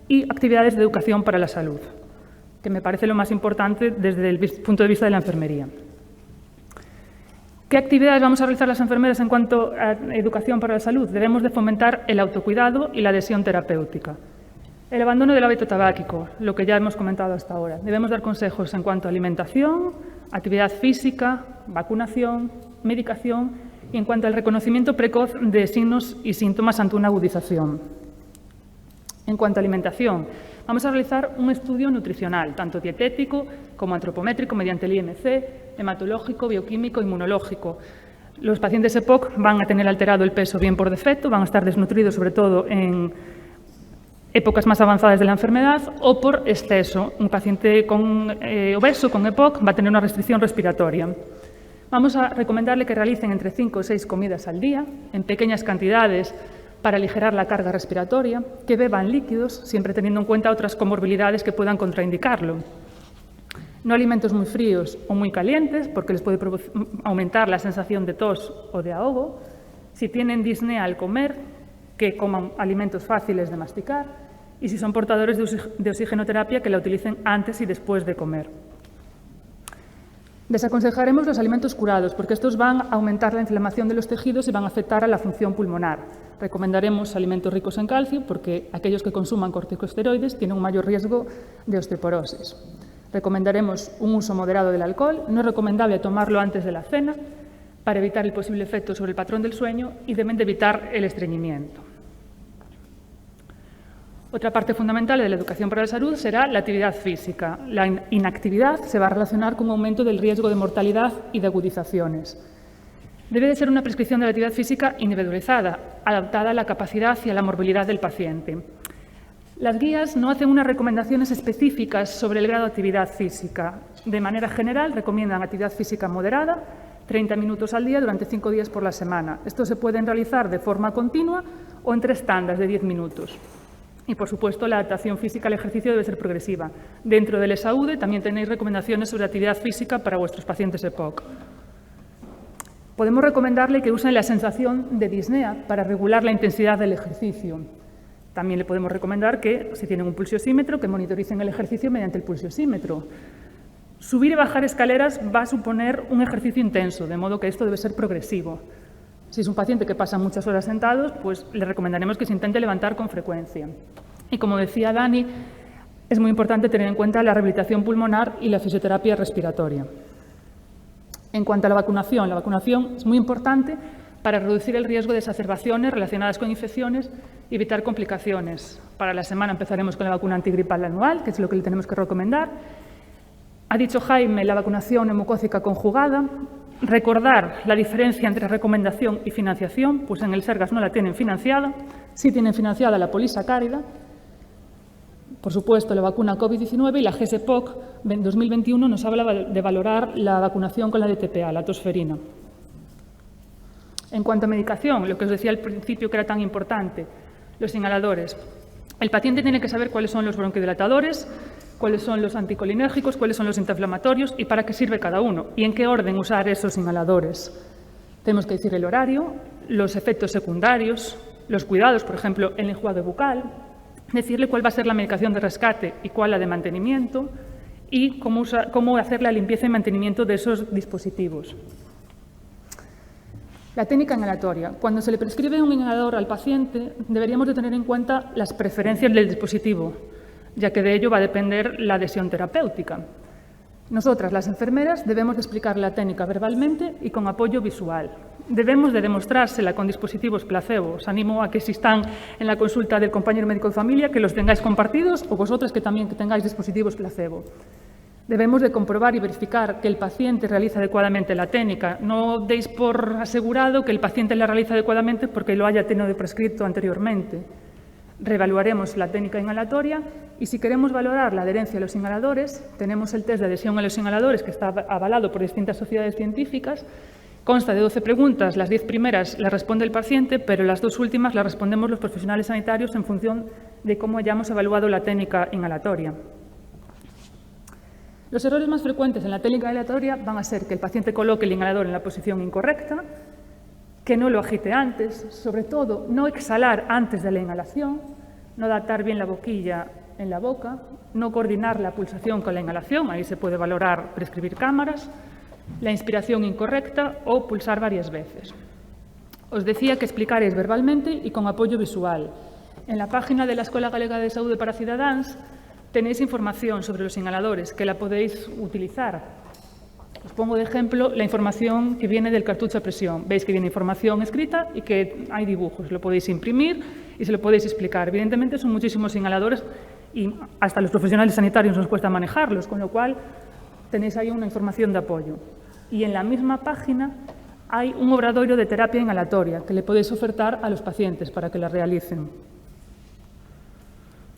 y actividades de educación para la salud, que me parece lo más importante desde el punto de vista de la enfermería. ¿Qué actividades vamos a realizar las enfermeras en cuanto a educación para la salud? Debemos de fomentar el autocuidado y la adhesión terapéutica. El abandono del hábito tabáquico, lo que ya hemos comentado hasta ahora. Debemos dar consejos en cuanto a alimentación, actividad física, vacunación, medicación y en cuanto al reconocimiento precoz de signos y síntomas ante una agudización. En cuanto a alimentación, vamos a realizar un estudio nutricional, tanto dietético como antropométrico mediante el IMC, hematológico, bioquímico, inmunológico. Los pacientes EPOC van a tener alterado el peso bien por defecto, van a estar desnutridos sobre todo en épocas más avanzadas de la enfermedad o por exceso. Un paciente obeso con EPOC va a tener una restricción respiratoria. Vamos a recomendarle que realicen entre 5 o 6 comidas al día, en pequeñas cantidades para aligerar la carga respiratoria, que beban líquidos, siempre teniendo en cuenta otras comorbilidades que puedan contraindicarlo. No alimentos muy fríos o muy calientes, porque les puede aumentar la sensación de tos o de ahogo. Si tienen disnea al comer, que coman alimentos fáciles de masticar. Y si son portadores de oxigenoterapia, que la utilicen antes y después de comer. Desaconsejaremos los alimentos curados, porque estos van a aumentar la inflamación de los tejidos y van a afectar a la función pulmonar. Recomendaremos alimentos ricos en calcio, porque aquellos que consuman corticosteroides tienen un mayor riesgo de osteoporosis. Recomendaremos un uso moderado del alcohol. No es recomendable tomarlo antes de la cena para evitar el posible efecto sobre el patrón del sueño y deben de evitar el estreñimiento. Otra parte fundamental de la educación para la salud será la actividad física. La inactividad se va a relacionar con un aumento del riesgo de mortalidad y de agudizaciones. Debe de ser una prescripción de la actividad física individualizada, adaptada a la capacidad y a la morbilidad del paciente. Las guías no hacen unas recomendaciones específicas sobre el grado de actividad física. De manera general, recomiendan actividad física moderada, 30 minutos al día durante 5 días por la semana. Estos se pueden realizar de forma continua o en 3 tandas de 10 minutos. Y, por supuesto, la adaptación física al ejercicio debe ser progresiva. Dentro del ESAUDE también tenéis recomendaciones sobre actividad física para vuestros pacientes EPOC. Podemos recomendarle que usen la sensación de disnea para regular la intensidad del ejercicio. También le podemos recomendar que, si tienen un pulsiosímetro, que monitoricen el ejercicio mediante el pulsiosímetro. Subir y bajar escaleras va a suponer un ejercicio intenso, de modo que esto debe ser progresivo. Si es un paciente que pasa muchas horas sentados, pues le recomendaremos que se intente levantar con frecuencia. Y como decía Dani, es muy importante tener en cuenta la rehabilitación pulmonar y la fisioterapia respiratoria. En cuanto a la vacunación es muy importante para reducir el riesgo de exacerbaciones relacionadas con infecciones evitar complicaciones. Para la semana empezaremos con la vacuna antigripal anual, que es lo que le tenemos que recomendar. Ha dicho Jaime, la vacunación neumocócica conjugada. Recordar la diferencia entre recomendación y financiación, pues en el Sergas no la tienen financiada, sí tienen financiada la polisacárida. Por supuesto, la vacuna COVID-19 y la GSPOC en 2021 nos hablaba de valorar la vacunación con la DTPA, la tosferina. En cuanto a medicación, lo que os decía al principio que era tan importante, los inhaladores. El paciente tiene que saber cuáles son los bronquidilatadores, cuáles son los anticolinérgicos, cuáles son los antiinflamatorios y para qué sirve cada uno y en qué orden usar esos inhaladores. Tenemos que decir el horario, los efectos secundarios, los cuidados, por ejemplo, el enjuague bucal, decirle cuál va a ser la medicación de rescate y cuál la de mantenimiento y cómo hacer la limpieza y mantenimiento de esos dispositivos. La técnica inhalatoria. Cuando se le prescribe un inhalador al paciente, deberíamos de tener en cuenta las preferencias del dispositivo, ya que de ello va a depender la adhesión terapéutica. Nosotras, las enfermeras, debemos de explicar la técnica verbalmente y con apoyo visual. Debemos de demostrársela con dispositivos placebo. Os animo a que si están en la consulta del compañero médico de familia, que los tengáis compartidos o vosotras que también tengáis dispositivos placebo. Debemos de comprobar y verificar que el paciente realiza adecuadamente la técnica. No deis por asegurado que el paciente la realiza adecuadamente porque lo haya tenido prescrito anteriormente. Reevaluaremos la técnica inhalatoria y si queremos valorar la adherencia a los inhaladores, tenemos el test de adhesión a los inhaladores que está avalado por distintas sociedades científicas. Consta de 12 preguntas, las 10 primeras las responde el paciente, pero las 2 últimas las respondemos los profesionales sanitarios en función de cómo hayamos evaluado la técnica inhalatoria. Los errores más frecuentes en la técnica inhalatoria van a ser que el paciente coloque el inhalador en la posición incorrecta, que no lo agite antes, sobre todo no exhalar antes de la inhalación, no datar bien la boquilla en la boca, no coordinar la pulsación con la inhalación, ahí se puede valorar, prescribir cámaras, la inspiración incorrecta o pulsar varias veces. Os decía que explicaréis verbalmente y con apoyo visual. En la página de la Escuela Galega de Saúde para Cidadáns tenéis información sobre los inhaladores que la podéis utilizar. Os pongo de ejemplo la información que viene del cartucho a presión. Veis que viene información escrita y que hay dibujos. Lo podéis imprimir y se lo podéis explicar. Evidentemente son muchísimos inhaladores y hasta los profesionales sanitarios nos cuesta manejarlos, con lo cual tenéis ahí una información de apoyo. Y en la misma página hay un obradoiro de terapia inhalatoria que le podéis ofertar a los pacientes para que la realicen.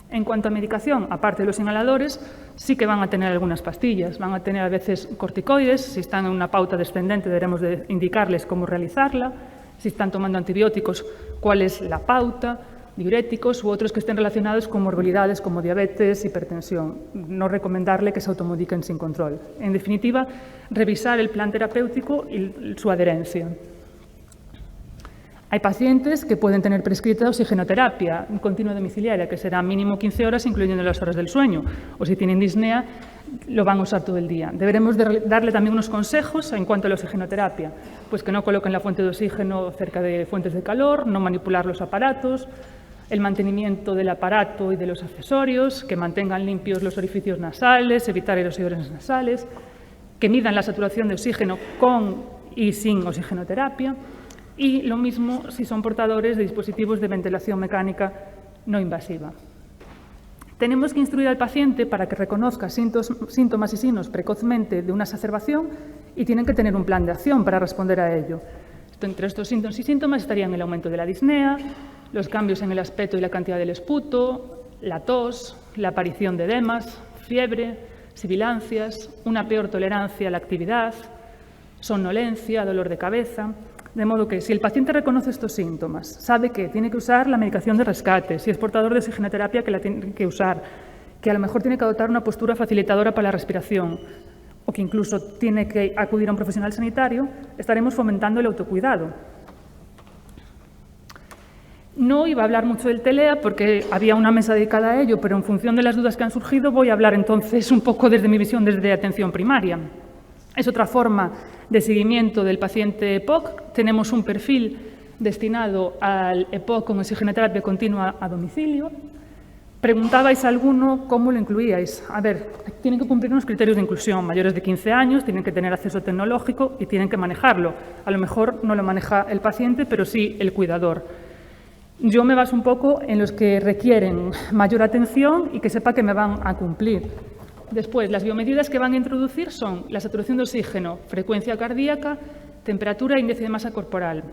En cuanto a medicación, aparte de los inhaladores, sí que van a tener algunas pastillas. Van a tener a veces corticoides. Si están en una pauta descendente, deberemos de indicarles cómo realizarla. Si están tomando antibióticos, cuál es la pauta, diuréticos u otros que estén relacionados con morbilidades como diabetes, hipertensión. No recomendarle que se automediquen sin control. En definitiva, revisar el plan terapéutico y su adherencia. Hay pacientes que pueden tener prescrita oxigenoterapia continua domiciliaria, que será mínimo 15 horas, incluyendo las horas del sueño. O si tienen disnea, lo van a usar todo el día. Deberemos darle también unos consejos en cuanto a la oxigenoterapia, pues que no coloquen la fuente de oxígeno cerca de fuentes de calor, no manipular los aparatos, el mantenimiento del aparato y de los accesorios, que mantengan limpios los orificios nasales, evitar erosiones nasales, que midan la saturación de oxígeno con y sin oxigenoterapia. Y lo mismo si son portadores de dispositivos de ventilación mecánica no invasiva. Tenemos que instruir al paciente para que reconozca síntomas y signos precozmente de una exacerbación y tienen que tener un plan de acción para responder a ello. Entre estos síntomas y síntomas estarían el aumento de la disnea, los cambios en el aspecto y la cantidad del esputo, la tos, la aparición de edemas, fiebre, sibilancias, una peor tolerancia a la actividad, somnolencia, dolor de cabeza. De modo que si el paciente reconoce estos síntomas, sabe que tiene que usar la medicación de rescate, si es portador de oxigenoterapia que la tiene que usar, que a lo mejor tiene que adoptar una postura facilitadora para la respiración o que incluso tiene que acudir a un profesional sanitario, estaremos fomentando el autocuidado. No iba a hablar mucho del TELEA porque había una mesa dedicada a ello, pero en función de las dudas que han surgido voy a hablar entonces un poco desde mi visión desde atención primaria. Es otra forma de seguimiento del paciente EPOC. Tenemos un perfil destinado al EPOC con oxigenoterapia continua a domicilio. Preguntabais a alguno cómo lo incluíais. A ver, tienen que cumplir unos criterios de inclusión. Mayores de 15 años, tienen que tener acceso tecnológico y tienen que manejarlo. A lo mejor no lo maneja el paciente, pero sí el cuidador. Yo me baso un poco en los que requieren mayor atención y que sepa que me van a cumplir. Después, las biomedidas que van a introducir son la saturación de oxígeno, frecuencia cardíaca, temperatura e índice de masa corporal.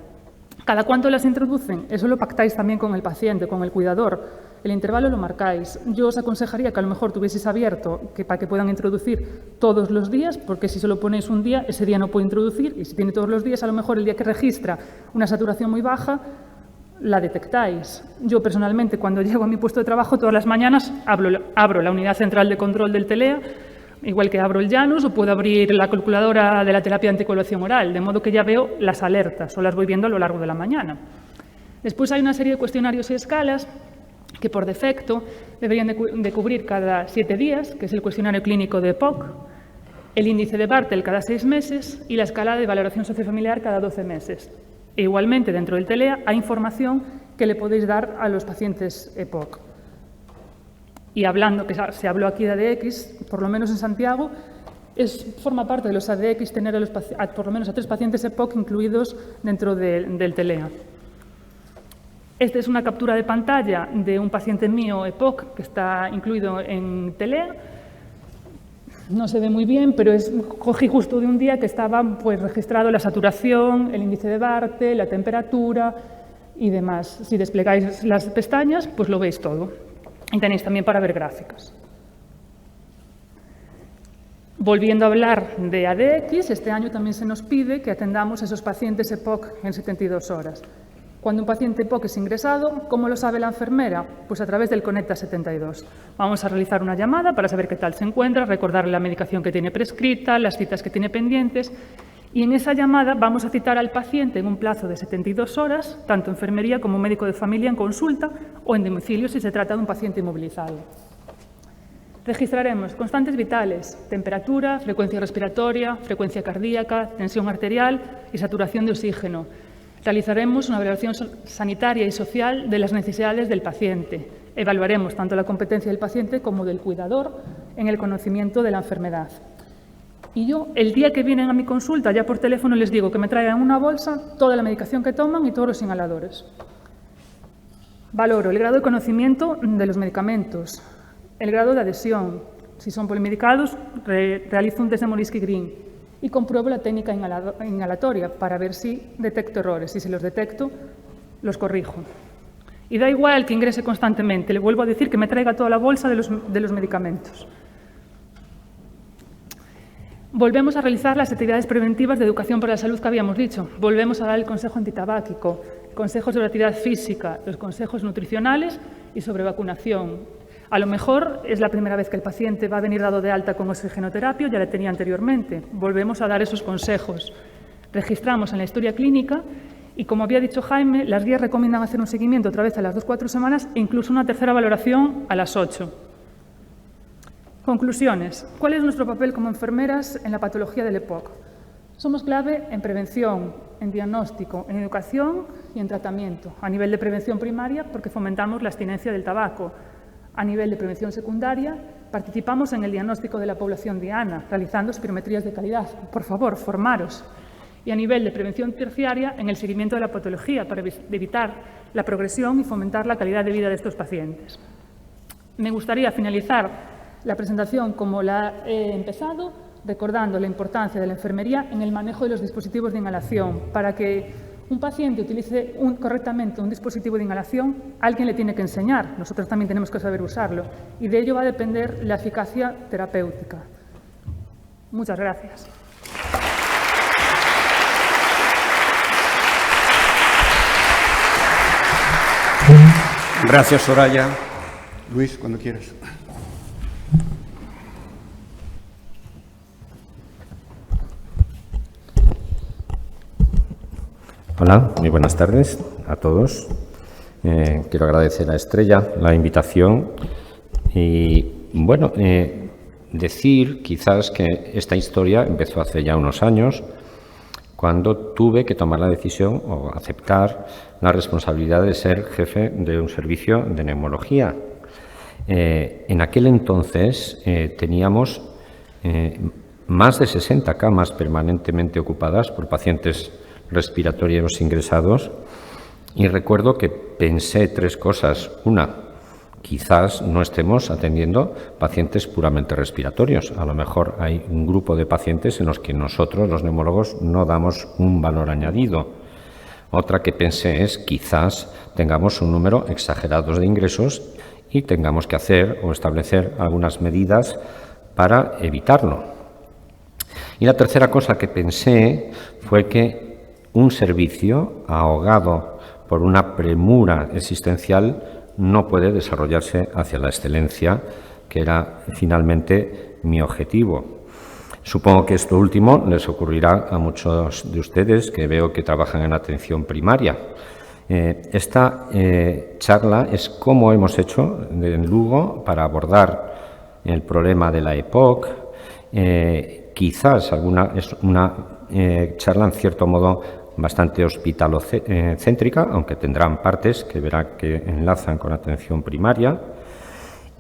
¿Cada cuánto las introducen? Eso lo pactáis también con el paciente, con el cuidador. El intervalo lo marcáis. Yo os aconsejaría que a lo mejor tuvieseis abierto para que puedan introducir todos los días, porque si solo ponéis un día, ese día no puede introducir, y si tiene todos los días, a lo mejor el día que registra una saturación muy baja, la detectáis. Yo personalmente, cuando llego a mi puesto de trabajo, todas las mañanas abro la unidad central de control del TELEA, igual que abro el Janus, o puedo abrir la calculadora de la terapia de anticoagulación oral, de modo que ya veo las alertas o las voy viendo a lo largo de la mañana. Después hay una serie de cuestionarios y escalas que por defecto deberían de cubrir cada 7 días, que es el cuestionario clínico de EPOC, el índice de Bartel cada 6 meses y la escala de valoración sociofamiliar cada 12 meses. E igualmente, dentro del TELEA hay información que le podéis dar a los pacientes EPOC. Y hablando, que se habló aquí de ADX, por lo menos en Santiago, forma parte de los ADX tener por lo menos a 3 pacientes EPOC incluidos dentro del TELEA. Esta es una captura de pantalla de un paciente mío EPOC que está incluido en TELEA. No se ve muy bien, pero cogí justo de un día que estaba registrado la saturación, el índice de Bartel, la temperatura y demás. Si desplegáis las pestañas, pues lo veis todo. Y tenéis también para ver gráficas. Volviendo a hablar de ADX, este año también se nos pide que atendamos a esos pacientes EPOC en 72 horas. Cuando un paciente EPOC es ingresado, ¿cómo lo sabe la enfermera? Pues a través del Conecta 72. Vamos a realizar una llamada para saber qué tal se encuentra, recordarle la medicación que tiene prescrita, las citas que tiene pendientes, y en esa llamada vamos a citar al paciente en un plazo de 72 horas, tanto enfermería como médico de familia en consulta o en domicilio si se trata de un paciente inmovilizado. Registraremos constantes vitales, temperatura, frecuencia respiratoria, frecuencia cardíaca, tensión arterial y saturación de oxígeno. Realizaremos una valoración sanitaria y social de las necesidades del paciente. Evaluaremos tanto la competencia del paciente como del cuidador en el conocimiento de la enfermedad. Y yo, el día que vienen a mi consulta, ya por teléfono les digo que me traigan una bolsa toda la medicación que toman y todos los inhaladores. Valoro el grado de conocimiento de los medicamentos, el grado de adhesión. Si son polimedicados, realizo un test de Morisky-Green. Y compruebo la técnica inhalatoria para ver si detecto errores. Y si los detecto, los corrijo. Y da igual que ingrese constantemente. Le vuelvo a decir que me traiga toda la bolsa de los medicamentos. Volvemos a realizar las actividades preventivas de educación para la salud que habíamos dicho. Volvemos a dar el consejo antitabáquico, consejos sobre actividad física, los consejos nutricionales y sobre vacunación. A lo mejor es la primera vez que el paciente va a venir dado de alta con oxigenoterapia, ya la tenía anteriormente. Volvemos a dar esos consejos. Registramos en la historia clínica y, como había dicho Jaime, las guías recomiendan hacer un seguimiento otra vez a las 2-4 semanas e incluso una tercera valoración a las 8. Conclusiones. ¿Cuál es nuestro papel como enfermeras en la patología del EPOC? Somos clave en prevención, en diagnóstico, en educación y en tratamiento. A nivel de prevención primaria, porque fomentamos la abstinencia del tabaco. A nivel de prevención secundaria, participamos en el diagnóstico de la población diana, realizando espirometrías de calidad. Por favor, formaros. Y a nivel de prevención terciaria, en el seguimiento de la patología, para evitar la progresión y fomentar la calidad de vida de estos pacientes. Me gustaría finalizar la presentación como la he empezado, recordando la importancia de la enfermería en el manejo de los dispositivos de inhalación. Para que un paciente utilice correctamente un dispositivo de inhalación, alguien le tiene que enseñar. Nosotros también tenemos que saber usarlo. Y de ello va a depender la eficacia terapéutica. Muchas gracias. Gracias, Soraya. Luis, cuando quieras. Hola, muy buenas tardes a todos. Quiero agradecer a Estrella la invitación y, bueno, decir quizás que esta historia empezó hace ya unos años, cuando tuve que tomar la decisión o aceptar la responsabilidad de ser jefe de un servicio de neumología. En aquel entonces teníamos más de 60 camas permanentemente ocupadas por pacientes respiratorios ingresados Y recuerdo que pensé 3 cosas. Una, quizás no estemos atendiendo pacientes puramente respiratorios. A lo mejor hay un grupo de pacientes en los que nosotros, los neumólogos, no damos un valor añadido. Otra que pensé es quizás tengamos un número exagerado de ingresos y tengamos que hacer o establecer algunas medidas para evitarlo. Y la tercera cosa que pensé fue que un servicio ahogado por una premura existencial no puede desarrollarse hacia la excelencia, que era finalmente mi objetivo. Supongo que esto último les ocurrirá a muchos de ustedes que veo que trabajan en atención primaria. Esta charla es cómo hemos hecho en Lugo para abordar el problema de la EPOC. Quizás es una charla en cierto modo bastante hospitalocéntrica, aunque tendrán partes que verá que enlazan con atención primaria.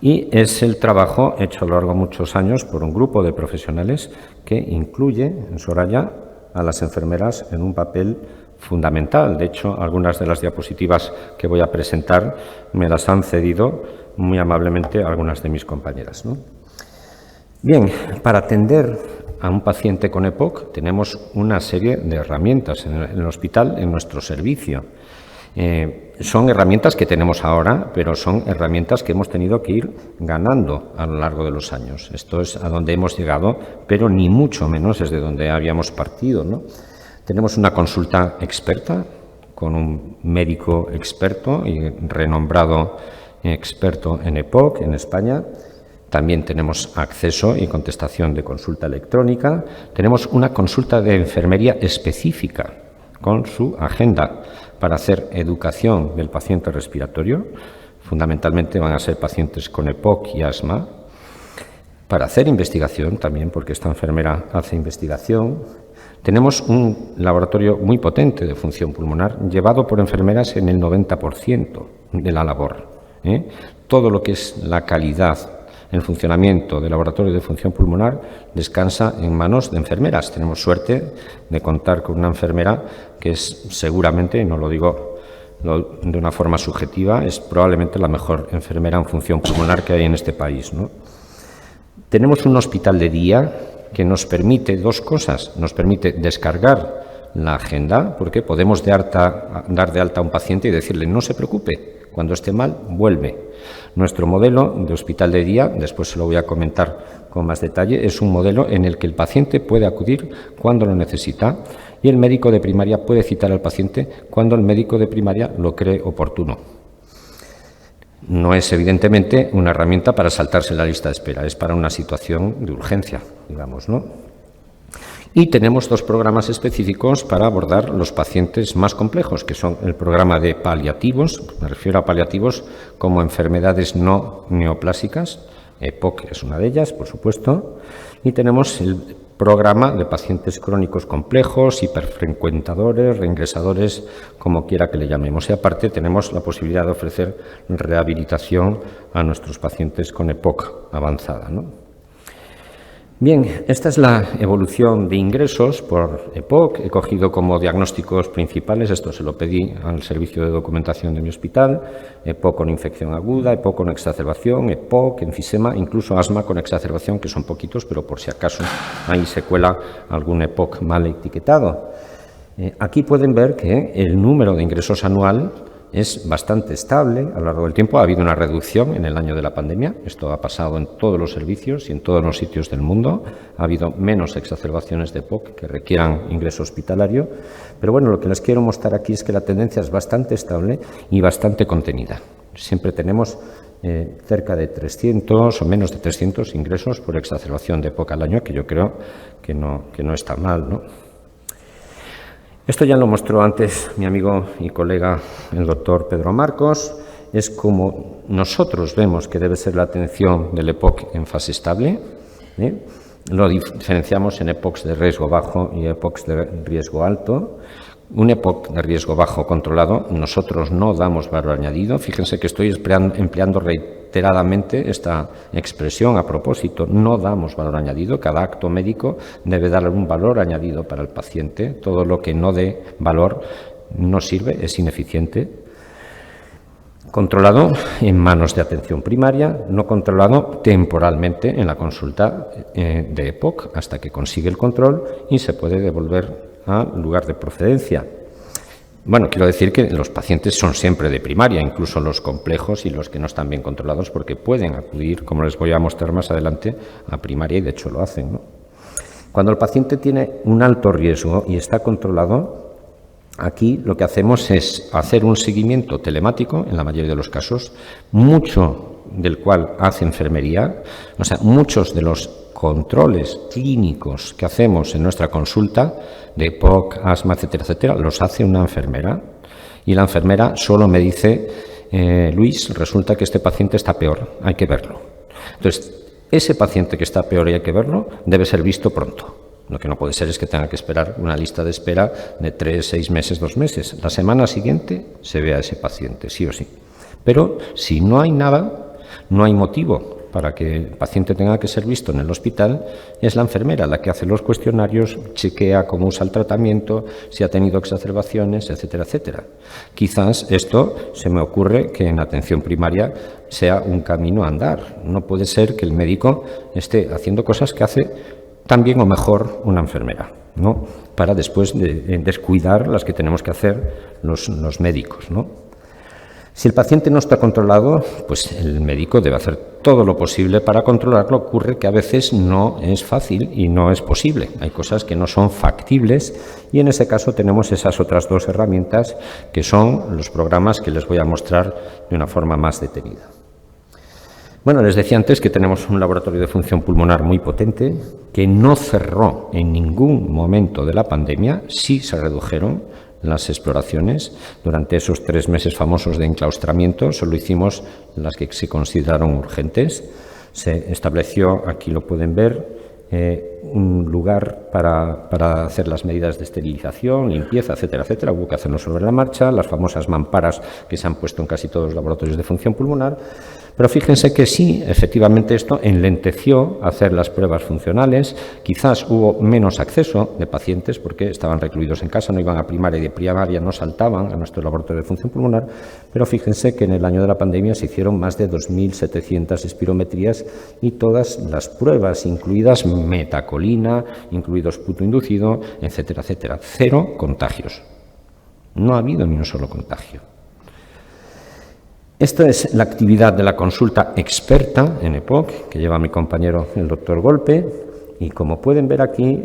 Y es el trabajo hecho a lo largo de muchos años por un grupo de profesionales que incluye en Soraya a las enfermeras en un papel fundamental. De hecho, algunas de las diapositivas que voy a presentar me las han cedido muy amablemente algunas de mis compañeras, ¿no? Bien, para atender a un paciente con EPOC tenemos una serie de herramientas en el hospital, en nuestro servicio. Son herramientas que tenemos ahora, pero son herramientas que hemos tenido que ir ganando a lo largo de los años. Esto es a donde hemos llegado, pero ni mucho menos es de donde habíamos partido, ¿no? Tenemos una consulta experta con un médico experto y renombrado experto en EPOC en España. También tenemos acceso y contestación de consulta electrónica. Tenemos una consulta de enfermería específica con su agenda para hacer educación del paciente respiratorio. Fundamentalmente van a ser pacientes con EPOC y asma. Para hacer investigación también, porque esta enfermera hace investigación. Tenemos un laboratorio muy potente de función pulmonar, llevado por enfermeras en el 90% de la labor. Todo lo que es la calidad, el funcionamiento del laboratorio de función pulmonar descansa en manos de enfermeras. Tenemos suerte de contar con una enfermera que es seguramente, y no lo digo de una forma subjetiva, es probablemente la mejor enfermera en función pulmonar que hay en este país, ¿no? Tenemos un hospital de día que nos permite 2 cosas. Nos permite descargar la agenda, porque podemos dar de alta a un paciente y decirle no se preocupe, cuando esté mal, vuelve. Nuestro modelo de hospital de día, después se lo voy a comentar con más detalle, es un modelo en el que el paciente puede acudir cuando lo necesita y el médico de primaria puede citar al paciente cuando el médico de primaria lo cree oportuno. No es, evidentemente, una herramienta para saltarse la lista de espera, es para una situación de urgencia, digamos, ¿no? Y tenemos 2 programas específicos para abordar los pacientes más complejos, que son el programa de paliativos, me refiero a paliativos como enfermedades no neoplásicas, EPOC es una de ellas, por supuesto, y tenemos el programa de pacientes crónicos complejos, hiperfrecuentadores, reingresadores, como quiera que le llamemos. Y aparte tenemos la posibilidad de ofrecer rehabilitación a nuestros pacientes con EPOC avanzada, ¿no? Bien, esta es la evolución de ingresos por EPOC. He cogido como diagnósticos principales, esto se lo pedí al servicio de documentación de mi hospital, EPOC con infección aguda, EPOC con exacerbación, EPOC, enfisema, incluso asma con exacerbación, que son poquitos, pero por si acaso ahí se cuela algún EPOC mal etiquetado. Aquí pueden ver que el número de ingresos anual es bastante estable a lo largo del tiempo. Ha habido una reducción en el año de la pandemia. Esto ha pasado en todos los servicios y en todos los sitios del mundo. Ha habido menos exacerbaciones de EPOC que requieran ingreso hospitalario. Pero bueno, lo que les quiero mostrar aquí es que la tendencia es bastante estable y bastante contenida. Siempre tenemos cerca de 300 o menos de 300 ingresos por exacerbación de EPOC al año, que yo creo que no está mal, ¿no? Esto ya lo mostró antes mi amigo y colega, el doctor Pedro Marcos. Es como nosotros vemos que debe ser la atención del EPOC en fase estable. Lo diferenciamos en EPOCs de riesgo bajo y EPOCs de riesgo alto. Un EPOC de riesgo bajo controlado, nosotros no damos valor añadido. Fíjense que estoy empleando reiteradamente esta expresión a propósito. No damos valor añadido. Cada acto médico debe dar un valor añadido para el paciente. Todo lo que no dé valor no sirve, es ineficiente. Controlado en manos de atención primaria, no controlado temporalmente en la consulta de EPOC hasta que consigue el control y se puede devolver al lugar de procedencia. Bueno, quiero decir que los pacientes son siempre de primaria, incluso los complejos y los que no están bien controlados, porque pueden acudir, como les voy a mostrar más adelante, a primaria y de hecho lo hacen, ¿no? Cuando el paciente tiene un alto riesgo y está controlado, aquí lo que hacemos es hacer un seguimiento telemático, en la mayoría de los casos, mucho del cual hace enfermería, o sea, muchos de los controles clínicos que hacemos en nuestra consulta, de EPOC, asma, etcétera, etcétera, los hace una enfermera. Y la enfermera solo me dice, Luis, resulta que este paciente está peor, hay que verlo. Entonces, ese paciente que está peor y hay que verlo, debe ser visto pronto. Lo que no puede ser es que tenga que esperar una lista de espera de 3, 6 meses, 2 meses. La semana siguiente se ve a ese paciente, sí o sí. Pero si no hay nada, no hay motivo para que el paciente tenga que ser visto en el hospital, es la enfermera la que hace los cuestionarios, chequea cómo usa el tratamiento, si ha tenido exacerbaciones, etcétera, etcétera. Quizás esto se me ocurre que en atención primaria sea un camino a andar. No puede ser que el médico esté haciendo cosas que hace tan bien o mejor una enfermera, ¿no? Para después descuidar las que tenemos que hacer los médicos, ¿no? Si el paciente no está controlado, pues el médico debe hacer todo lo posible para controlarlo. Ocurre que a veces no es fácil y no es posible. Hay cosas que no son factibles y en ese caso tenemos esas otras dos herramientas que son los programas que les voy a mostrar de una forma más detenida. Bueno, les decía antes que tenemos un laboratorio de función pulmonar muy potente que no cerró en ningún momento de la pandemia, sí se redujeron las exploraciones. Durante esos 3 meses famosos de enclaustramiento solo hicimos las que se consideraron urgentes. Se estableció, aquí lo pueden ver, un lugar para hacer las medidas de esterilización, limpieza, etcétera, etcétera. Hubo que hacerlo sobre la marcha, las famosas mamparas que se han puesto en casi todos los laboratorios de función pulmonar. Pero fíjense que sí, efectivamente esto enlenteció hacer las pruebas funcionales. Quizás hubo menos acceso de pacientes porque estaban recluidos en casa, no iban a primaria y de primaria no saltaban a nuestro laboratorio de función pulmonar. Pero fíjense que en el año de la pandemia se hicieron más de 2.700 espirometrías y todas las pruebas, incluidas metacolina, incluidos puto inducido, etcétera, etcétera. 0 contagios. No ha habido ni un solo contagio. Esta es la actividad de la consulta experta en EPOC, que lleva mi compañero el doctor Golpe, y como pueden ver aquí,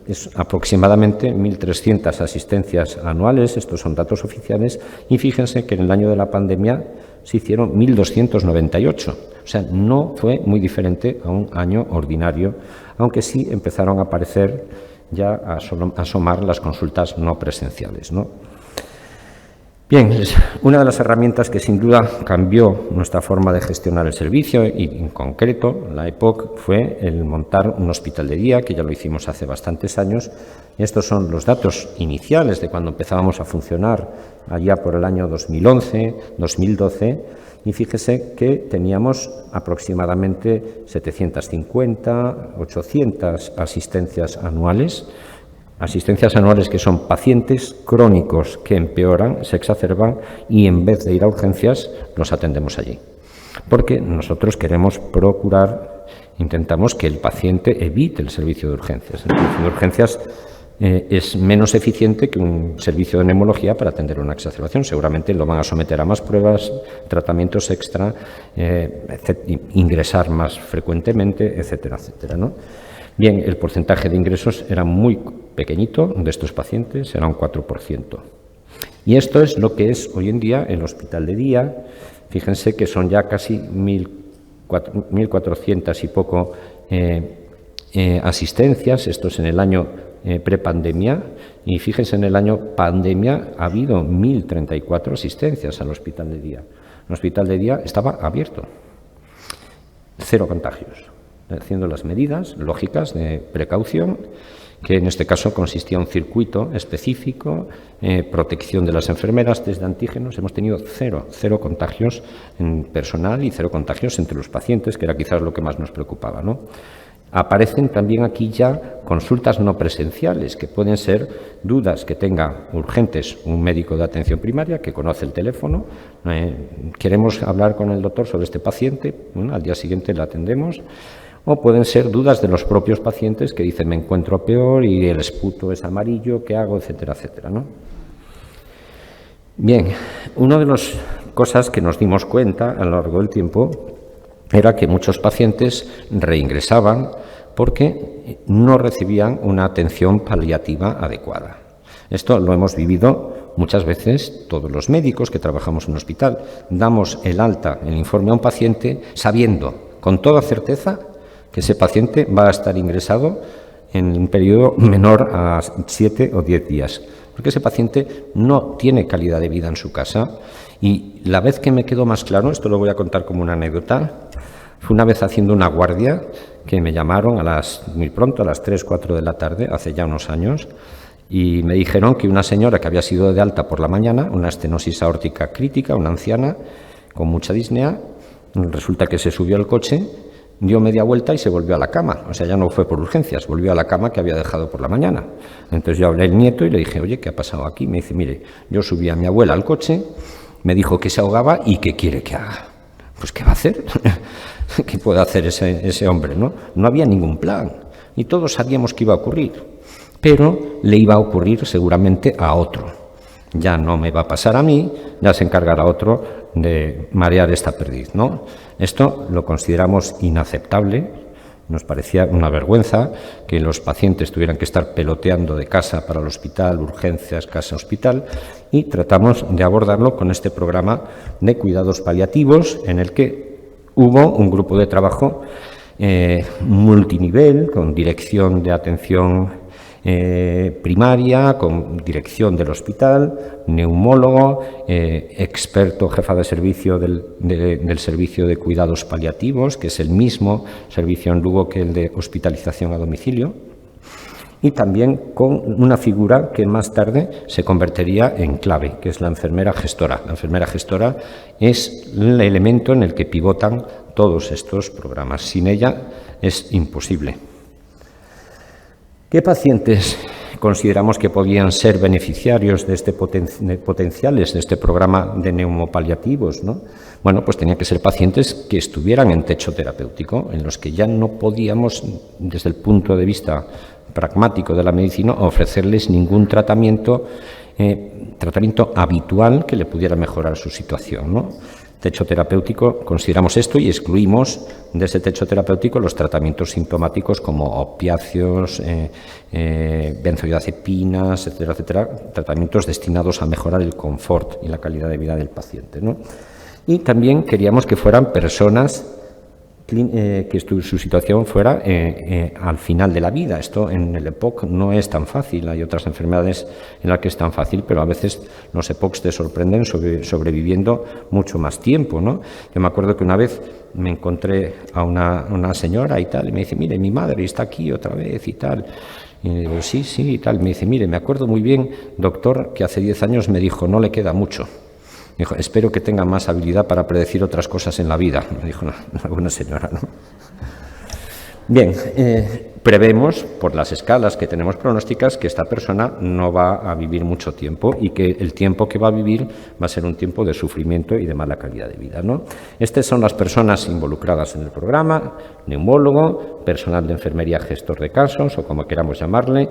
es aproximadamente 1.300 asistencias anuales, estos son datos oficiales, y fíjense que en el año de la pandemia se hicieron 1.298, o sea, no fue muy diferente a un año ordinario, aunque sí empezaron a aparecer ya a asomar las consultas no presenciales, ¿no? Bien, una de las herramientas que sin duda cambió nuestra forma de gestionar el servicio y en concreto la EPOC fue el montar un hospital de día, que ya lo hicimos hace bastantes años. Estos son los datos iniciales de cuando empezábamos a funcionar allá por el año 2011, 2012 y fíjese que teníamos aproximadamente 750, 800 asistencias anuales. Asistencias anuales que son pacientes crónicos que empeoran, se exacerban y en vez de ir a urgencias los atendemos allí. Porque nosotros queremos procurar, intentamos que el paciente evite el servicio de urgencias. El servicio de urgencias es menos eficiente que un servicio de neumología para atender una exacerbación. Seguramente lo van a someter a más pruebas, tratamientos extra, ingresar más frecuentemente, etcétera, etcétera, ¿no? Bien, el porcentaje de ingresos era muy pequeñito de estos pacientes, era un 4%. Y esto es lo que es hoy en día el hospital de día. Fíjense que son ya casi 1.400 y poco asistencias, esto es en el año prepandemia, y fíjense en el año pandemia ha habido 1.034 asistencias al hospital de día. El hospital de día estaba abierto, 0 contagios. Haciendo las medidas lógicas de precaución, que en este caso consistía en un circuito específico, protección de las enfermeras, test de antígenos. Hemos tenido 0 contagios en personal y 0 contagios entre los pacientes, que era quizás lo que más nos preocupaba, ¿no? Aparecen también aquí ya consultas no presenciales, que pueden ser dudas que tenga urgentes un médico de atención primaria que conoce el teléfono. Queremos hablar con el doctor sobre este paciente, bueno, al día siguiente le atendemos. O pueden ser dudas de los propios pacientes que dicen me encuentro peor y el esputo es amarillo, ¿qué hago?, etcétera, etcétera, ¿no? Bien, una de las cosas que nos dimos cuenta a lo largo del tiempo era que muchos pacientes reingresaban porque no recibían una atención paliativa adecuada. Esto lo hemos vivido muchas veces todos los médicos que trabajamos en un hospital. Damos el alta, el informe a un paciente sabiendo con toda certeza que ese paciente va a estar ingresado en un periodo menor a 7 o 10 días, porque ese paciente no tiene calidad de vida en su casa. Y la vez que me quedó más claro, esto lo voy a contar como una anécdota, fue una vez haciendo una guardia que me llamaron muy pronto, a las 3, 4 de la tarde, hace ya unos años, y me dijeron que una señora que había sido de alta por la mañana, una estenosis aórtica crítica, una anciana con mucha disnea, resulta que se subió al coche, dio media vuelta y se volvió a la cama. O sea, ya no fue por urgencias, volvió a la cama que había dejado por la mañana. Entonces yo hablé al nieto y le dije, oye, ¿qué ha pasado aquí? Me dice, mire, yo subí a mi abuela al coche, me dijo que se ahogaba y ¿qué quiere que haga? Pues ¿qué va a hacer? ¿Qué puede hacer ese hombre, no? No había ningún plan y todos sabíamos que iba a ocurrir, pero le iba a ocurrir seguramente a otro. Ya no me va a pasar a mí, ya se encargará otro de marear esta perdiz, ¿no? Esto lo consideramos inaceptable, nos parecía una vergüenza que los pacientes tuvieran que estar peloteando de casa para el hospital, urgencias, casa-hospital, y tratamos de abordarlo con este programa de cuidados paliativos en el que hubo un grupo de trabajo multinivel, con dirección de atención primaria, con dirección del hospital, neumólogo, experto, jefa de servicio del servicio de cuidados paliativos, que es el mismo servicio en Lugo que el de hospitalización a domicilio, y también con una figura que más tarde se convertiría en clave, que es la enfermera gestora. La enfermera gestora es el elemento en el que pivotan todos estos programas. Sin ella es imposible. ¿Qué pacientes consideramos que podían ser beneficiarios de potenciales de este programa de neumopaliativos, ¿no? Bueno, pues tenían que ser pacientes que estuvieran en techo terapéutico, en los que ya no podíamos, desde el punto de vista pragmático de la medicina, ofrecerles ningún tratamiento habitual que le pudiera mejorar su situación, ¿no? Techo terapéutico, consideramos esto y excluimos de ese techo terapéutico los tratamientos sintomáticos como opiáceos, benzodiazepinas, etcétera, etcétera, tratamientos destinados a mejorar el confort y la calidad de vida del paciente, ¿no? Y también queríamos que fueran personas que su situación fuera al final de la vida. Esto en el EPOC no es tan fácil. Hay otras enfermedades en las que es tan fácil, pero a veces los EPOCs te sorprenden sobreviviendo mucho más tiempo, ¿no? Yo me acuerdo que una vez me encontré a una señora y tal, y me dice, mire, mi madre está aquí otra vez y tal. Y le digo, sí, y tal. Me dice, mire, me acuerdo muy bien, doctor, que hace 10 años me dijo, no le queda mucho. Dijo, espero que tenga más habilidad para predecir otras cosas en la vida, me dijo una buena señora, ¿no? Bien, prevemos, por las escalas que tenemos pronósticas, que esta persona no va a vivir mucho tiempo y que el tiempo que va a vivir va a ser un tiempo de sufrimiento y de mala calidad de vida, ¿no? Estas son las personas involucradas en el programa: neumólogo, personal de enfermería gestor de casos, o como queramos llamarle,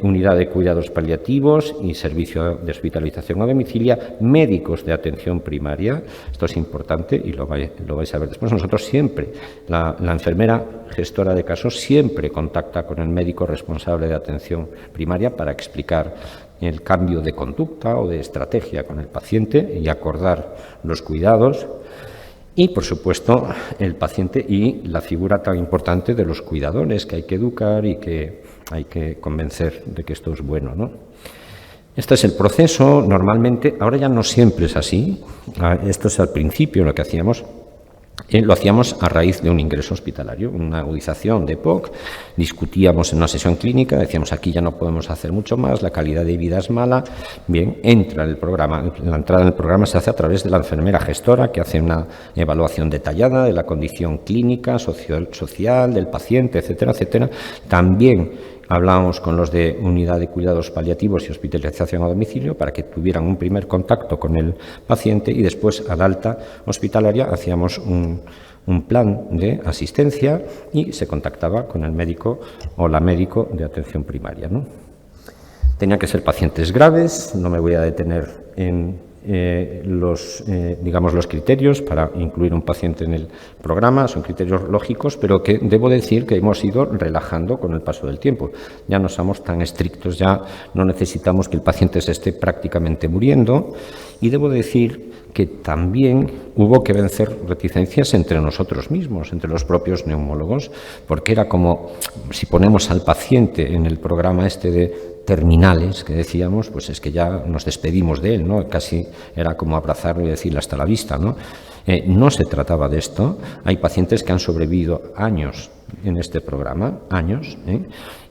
unidad de cuidados paliativos y servicio de hospitalización a domicilio, médicos de atención primaria. Esto es importante y lo vais a ver después. Nosotros siempre, la enfermera gestora de casos siempre contacta con el médico responsable de atención primaria para explicar el cambio de conducta o de estrategia con el paciente y acordar los cuidados. Y, por supuesto, el paciente y la figura tan importante de los cuidadores, que hay que educar y que hay que convencer de que esto es bueno, ¿no? Este es el proceso. Normalmente, ahora ya no siempre es así. Esto es al principio lo que hacíamos. Lo hacíamos a raíz de un ingreso hospitalario, una agudización de EPOC, discutíamos en una sesión clínica, decíamos aquí ya no podemos hacer mucho más, la calidad de vida es mala. Bien, entra en el programa. La entrada en el programa se hace a través de la enfermera gestora, que hace una evaluación detallada de la condición clínica, social del paciente, etcétera, etcétera. También hablábamos con los de unidad de cuidados paliativos y hospitalización a domicilio para que tuvieran un primer contacto con el paciente y después al alta hospitalaria hacíamos un plan de asistencia y se contactaba con el médico o la médico de atención primaria, ¿no? Tenían que ser pacientes graves, no me voy a detener en los criterios para incluir un paciente en el programa, son criterios lógicos, pero que debo decir que hemos ido relajando con el paso del tiempo. Ya no somos tan estrictos, ya no necesitamos que el paciente se esté prácticamente muriendo y debo decir que también hubo que vencer reticencias entre nosotros mismos, entre los propios neumólogos, porque era como si ponemos al paciente en el programa este de terminales que decíamos, pues es que ya nos despedimos de él, ¿no? Casi era como abrazarlo y decirle hasta la vista, ¿no? No se trataba de esto. Hay pacientes que han sobrevivido años en este programa, años,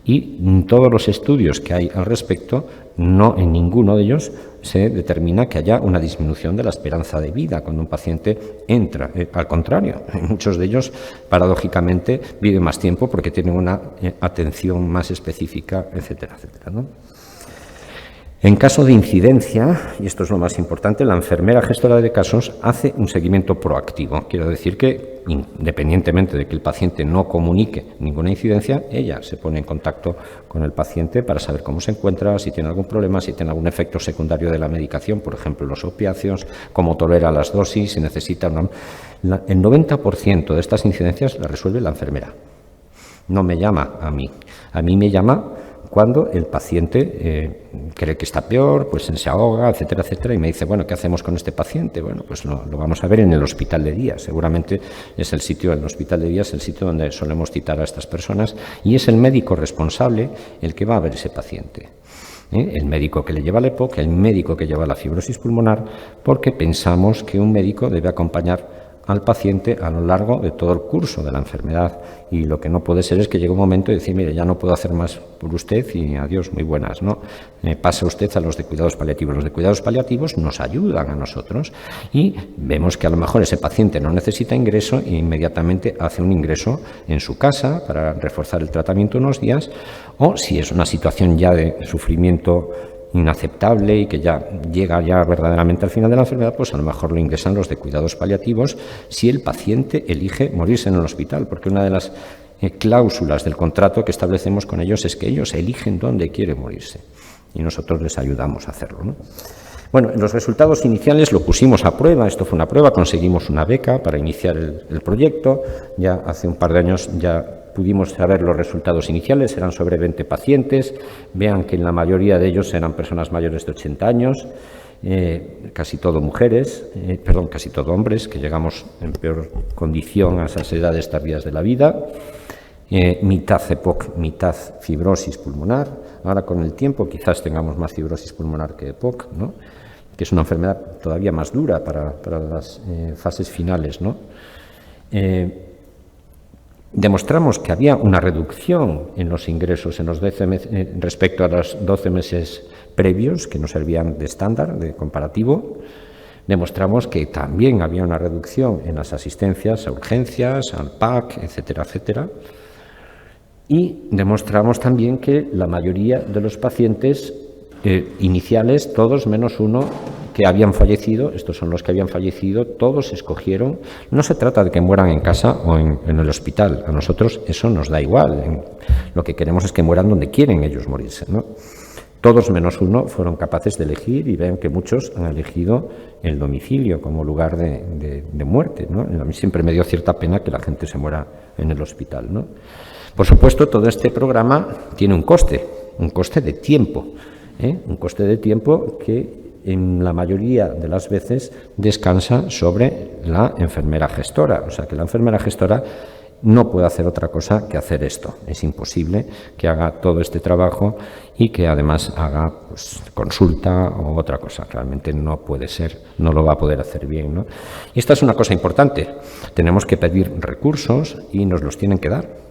y en todos los estudios que hay al respecto, no en ninguno de ellos se determina que haya una disminución de la esperanza de vida cuando un paciente entra. Al contrario, muchos de ellos, paradójicamente, viven más tiempo porque tienen una atención más específica, etcétera, etcétera, ¿no? En caso de incidencia, y esto es lo más importante, la enfermera gestora de casos hace un seguimiento proactivo. Quiero decir que, independientemente de que el paciente no comunique ninguna incidencia, ella se pone en contacto con el paciente para saber cómo se encuentra, si tiene algún problema, si tiene algún efecto secundario de la medicación, por ejemplo, los opiáceos, cómo tolera las dosis, si necesita una... El 90% de estas incidencias las resuelve la enfermera. No me llama a mí. A mí me llama cuando el paciente cree que está peor, pues se ahoga, etcétera, etcétera, y me dice, bueno, ¿qué hacemos con este paciente? Bueno, pues lo vamos a ver en el hospital de día. Seguramente es el hospital de día es el sitio donde solemos citar a estas personas y es el médico responsable el que va a ver ese paciente. El médico que le lleva la EPOC, el médico que lleva la fibrosis pulmonar, porque pensamos que un médico debe acompañar al paciente a lo largo de todo el curso de la enfermedad y lo que no puede ser es que llegue un momento y decir, mire, ya no puedo hacer más por usted y adiós, muy buenas, ¿no? Pasa usted a los de cuidados paliativos. Los de cuidados paliativos nos ayudan a nosotros y vemos que a lo mejor ese paciente no necesita ingreso e inmediatamente hace un ingreso en su casa para reforzar el tratamiento unos días, o si es una situación ya de sufrimiento inaceptable y que ya llega verdaderamente al final de la enfermedad, pues a lo mejor lo ingresan los de cuidados paliativos si el paciente elige morirse en el hospital, porque una de las cláusulas del contrato que establecemos con ellos es que ellos eligen dónde quieren morirse y nosotros les ayudamos a hacerlo, ¿no? Bueno, los resultados iniciales lo pusimos a prueba, esto fue una prueba, conseguimos una beca para iniciar el proyecto, ya hace un par de años ya pudimos saber los resultados iniciales, eran sobre 20 pacientes, vean que en la mayoría de ellos eran personas mayores de 80 años, casi todo mujeres, casi todo hombres, que llegamos en peor condición a esas edades tardías de la vida, mitad EPOC, mitad fibrosis pulmonar. Ahora con el tiempo quizás tengamos más fibrosis pulmonar que EPOC, ¿no? Que es una enfermedad todavía más dura para las fases finales, ¿no? Demostramos que había una reducción en los ingresos en los 12 meses, respecto a los 12 meses previos que nos servían de estándar, de comparativo. Demostramos que también había una reducción en las asistencias a urgencias, al PAC, etcétera, etcétera. Y demostramos también que la mayoría de los pacientes iniciales, todos menos uno, que habían fallecido, estos son los que habían fallecido, todos escogieron, no se trata de que mueran en casa o en el hospital, a nosotros eso nos da igual, lo que queremos es que mueran donde quieren ellos morirse, ¿no? Todos menos uno fueron capaces de elegir y ven que muchos han elegido el domicilio como lugar de muerte, ¿no? A mí siempre me dio cierta pena que la gente se muera en el hospital, ¿no? Por supuesto, todo este programa tiene un coste de tiempo, un coste de tiempo que en la mayoría de las veces descansa sobre la enfermera gestora. O sea, que la enfermera gestora no puede hacer otra cosa que hacer esto. Es imposible que haga todo este trabajo y que además haga consulta o otra cosa. Realmente no puede ser, no lo va a poder hacer bien, ¿no? Y esta es una cosa importante. Tenemos que pedir recursos y nos los tienen que dar.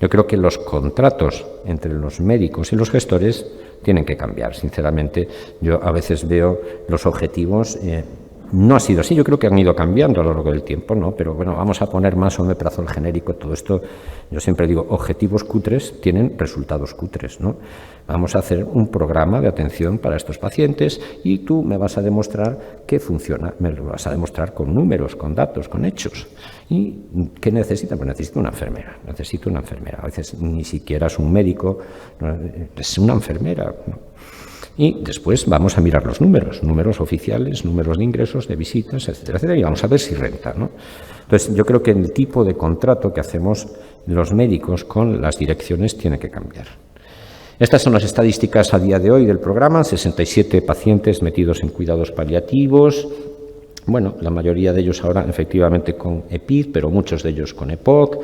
Yo creo que los contratos entre los médicos y los gestores tienen que cambiar. Sinceramente, yo a veces veo los objetivos no ha sido así. Yo creo que han ido cambiando a lo largo del tiempo, ¿no? Pero bueno, vamos a poner más omeprazol genérico. Todo esto, yo siempre digo, objetivos cutres tienen resultados cutres, ¿no? Vamos a hacer un programa de atención para estos pacientes y tú me vas a demostrar que funciona. Me lo vas a demostrar con números, con datos, con hechos. ¿Y qué necesita? Pues necesito una enfermera. Necesito una enfermera. A veces ni siquiera es un médico, es una enfermera, ¿no? Y después vamos a mirar los números oficiales, números de ingresos, de visitas, etcétera, etcétera, y vamos a ver si renta, ¿no? Entonces, yo creo que el tipo de contrato que hacemos los médicos con las direcciones tiene que cambiar. Estas son las estadísticas a día de hoy del programa: 67 pacientes metidos en cuidados paliativos. Bueno, la mayoría de ellos ahora efectivamente con EPID, pero muchos de ellos con EPOC.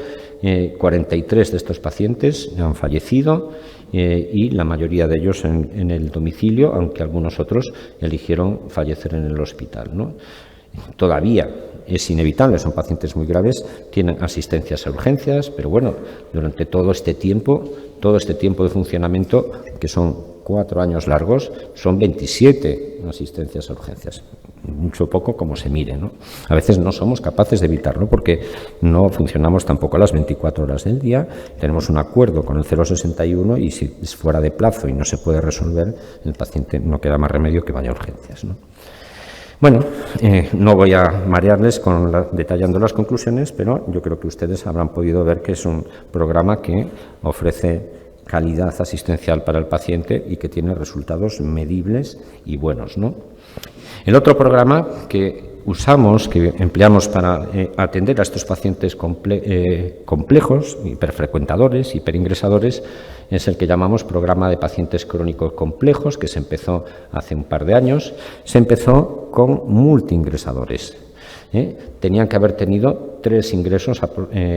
43 de estos pacientes han fallecido y la mayoría de ellos en el domicilio, aunque algunos otros eligieron fallecer en el hospital, ¿no? Todavía es inevitable, son pacientes muy graves, tienen asistencias a urgencias, pero bueno, durante todo este tiempo de funcionamiento, que son 4 años largos, son 27 asistencias a urgencias. Mucho o poco como se mire, ¿no? A veces no somos capaces de evitarlo porque no funcionamos tampoco a las 24 horas del día. Tenemos un acuerdo con el 061 y si es fuera de plazo y no se puede resolver, el paciente no queda más remedio que vaya a urgencias, ¿no? Bueno, no voy a marearles detallando las conclusiones, pero yo creo que ustedes habrán podido ver que es un programa que ofrece calidad asistencial para el paciente y que tiene resultados medibles y buenos, ¿no? El otro programa que usamos, que empleamos para atender a estos pacientes complejos, hiperfrecuentadores, hiperingresadores, es el que llamamos Programa de Pacientes Crónicos Complejos, que se empezó hace un par de años. Se empezó con multiingresadores. Tenían que haber tenido 3 ingresos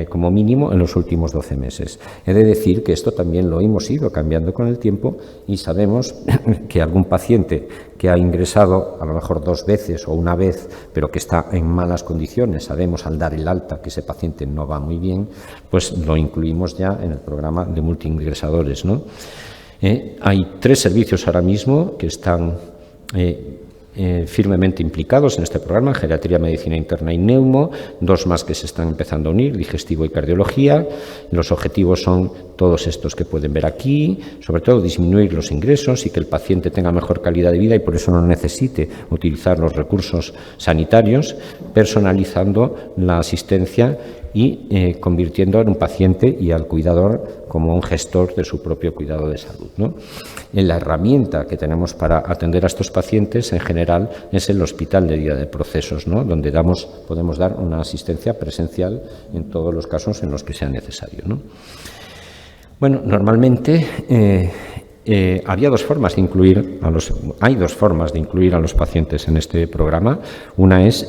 como mínimo en los últimos 12 meses. He de decir que esto también lo hemos ido cambiando con el tiempo y sabemos que algún paciente que ha ingresado a lo mejor 2 veces o una vez, pero que está en malas condiciones, sabemos al dar el alta que ese paciente no va muy bien, pues lo incluimos ya en el programa de multiingresadores, ¿no? Hay 3 servicios ahora mismo que están firmemente implicados en este programa: geriatría, medicina interna y neumo, 2 más que se están empezando a unir, digestivo y cardiología. Los objetivos son todos estos que pueden ver aquí, sobre todo disminuir los ingresos y que el paciente tenga mejor calidad de vida y por eso no necesite utilizar los recursos sanitarios, personalizando la asistencia y convirtiendo en un paciente y al cuidador como un gestor de su propio cuidado de salud, ¿no? La herramienta que tenemos para atender a estos pacientes en general es el hospital de día de procesos, ¿no? Donde podemos dar una asistencia presencial en todos los casos en los que sea necesario, ¿no? Bueno, normalmente hay 2 formas de incluir a los pacientes en este programa. Una es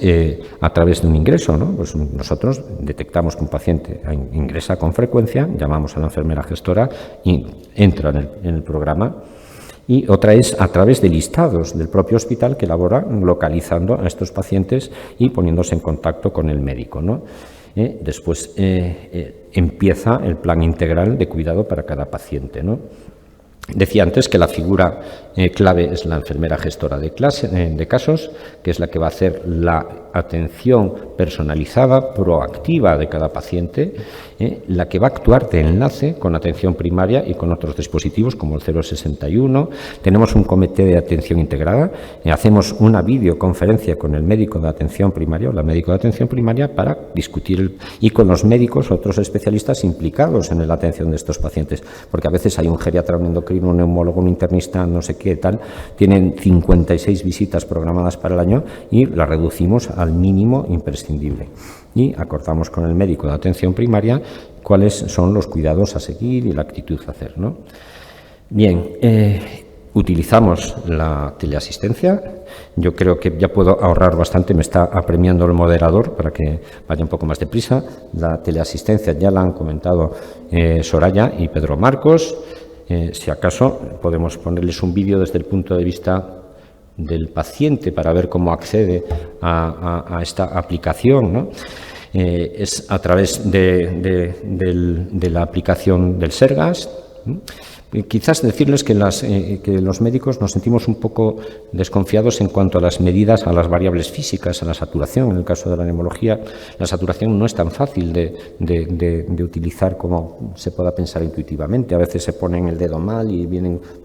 a través de un ingreso, ¿no? Pues nosotros detectamos que un paciente ingresa con frecuencia, llamamos a la enfermera gestora y entra en el programa. Y otra es a través de listados del propio hospital que elabora localizando a estos pacientes y poniéndose en contacto con el médico, ¿no? Después empieza el plan integral de cuidado para cada paciente, ¿no? Decía antes que la figura clave es la enfermera gestora de casos, que es la que va a hacer la atención personalizada, proactiva de cada paciente, la que va a actuar de enlace con atención primaria y con otros dispositivos como el 061. Tenemos un comité de atención integrada, hacemos una videoconferencia con el médico de atención primaria o la médico de atención primaria para discutir y con los médicos, otros especialistas implicados en la atención de estos pacientes, porque a veces hay un geriatra, un endocrino, un neumólogo, un internista, no sé qué tal, tienen 56 visitas programadas para el año y las reducimos al mínimo imprescindible. Y acordamos con el médico de atención primaria cuáles son los cuidados a seguir y la actitud a hacer, ¿no? Bien, utilizamos la teleasistencia. Yo creo que ya puedo ahorrar bastante, me está apremiando el moderador para que vaya un poco más deprisa. La teleasistencia ya la han comentado Soraya y Pedro Marcos. Si acaso podemos ponerles un vídeo desde el punto de vista del paciente para ver cómo accede a esta aplicación, ¿no? Es a través de la aplicación del Sergas, Quizás decirles que los médicos nos sentimos un poco desconfiados en cuanto a las medidas, a las variables físicas, a la saturación. En el caso de la neumología, la saturación no es tan fácil de utilizar como se pueda pensar intuitivamente. A veces se ponen el dedo mal y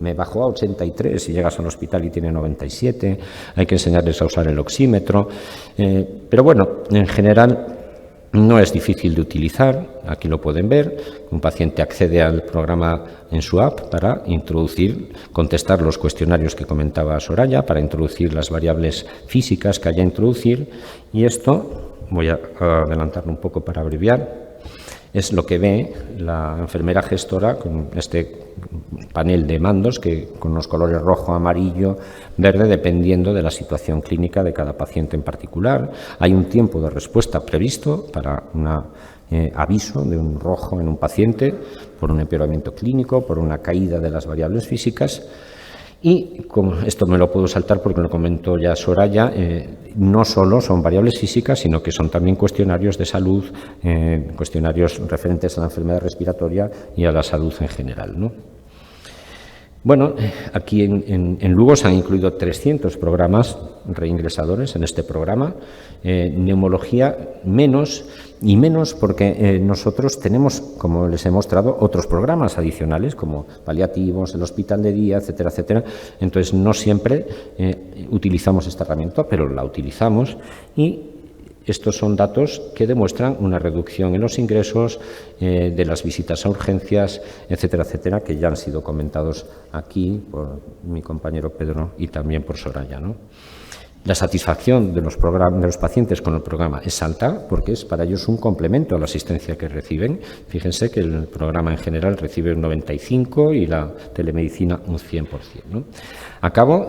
me bajó a 83 y llegas al hospital y tiene 97. Hay que enseñarles a usar el oxímetro. Pero bueno, en general no es difícil de utilizar, aquí lo pueden ver. Un paciente accede al programa en su app para contestar los cuestionarios que comentaba Soraya, para introducir las variables físicas que haya que introducir. Y esto, voy a adelantarlo un poco para abreviar, es lo que ve la enfermera gestora con este panel de mandos con los colores rojo, amarillo, verde, dependiendo de la situación clínica de cada paciente en particular. Hay un tiempo de respuesta previsto para un aviso de un rojo en un paciente por un empeoramiento clínico, por una caída de las variables físicas. Y como esto me lo puedo saltar porque lo comentó ya Soraya, no solo son variables físicas, sino que son también cuestionarios de salud, cuestionarios referentes a la enfermedad respiratoria y a la salud en general, ¿no? Bueno, aquí en Lugo se han incluido 300 programas reingresadores en este programa. Neumología menos porque nosotros tenemos, como les he mostrado, otros programas adicionales como paliativos, el hospital de día, etcétera, etcétera. Entonces no siempre utilizamos esta herramienta, pero la utilizamos y estos son datos que demuestran una reducción en los ingresos, de las visitas a urgencias, etcétera, etcétera, que ya han sido comentados aquí por mi compañero Pedro y también por Soraya, ¿no? La satisfacción de los pacientes con el programa es alta porque es para ellos un complemento a la asistencia que reciben. Fíjense que el programa en general recibe un 95% y la telemedicina un 100%, ¿no? Acabo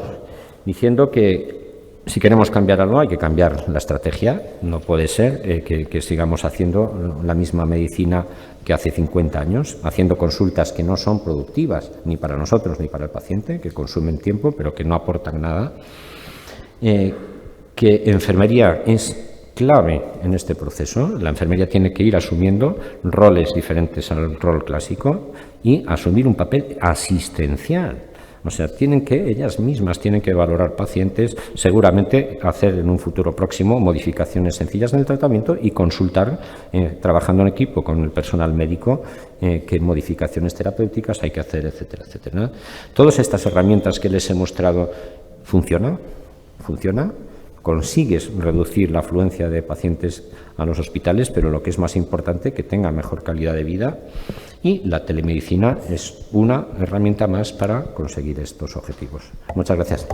diciendo que si queremos cambiar algo, hay que cambiar la estrategia. No puede ser que sigamos haciendo la misma medicina que hace 50 años, haciendo consultas que no son productivas ni para nosotros ni para el paciente, que consumen tiempo pero que no aportan nada. Que enfermería es clave en este proceso. La enfermería tiene que ir asumiendo roles diferentes al rol clásico y asumir un papel asistencial. O sea, ellas mismas tienen que valorar pacientes, seguramente hacer en un futuro próximo modificaciones sencillas en el tratamiento y consultar, trabajando en equipo con el personal médico, qué modificaciones terapéuticas hay que hacer, etcétera, etcétera. Todas estas herramientas que les he mostrado funciona, consigues reducir la afluencia de pacientes a los hospitales, pero lo que es más importante, que tengan mejor calidad de vida. Y la telemedicina es una herramienta más para conseguir estos objetivos. Muchas gracias.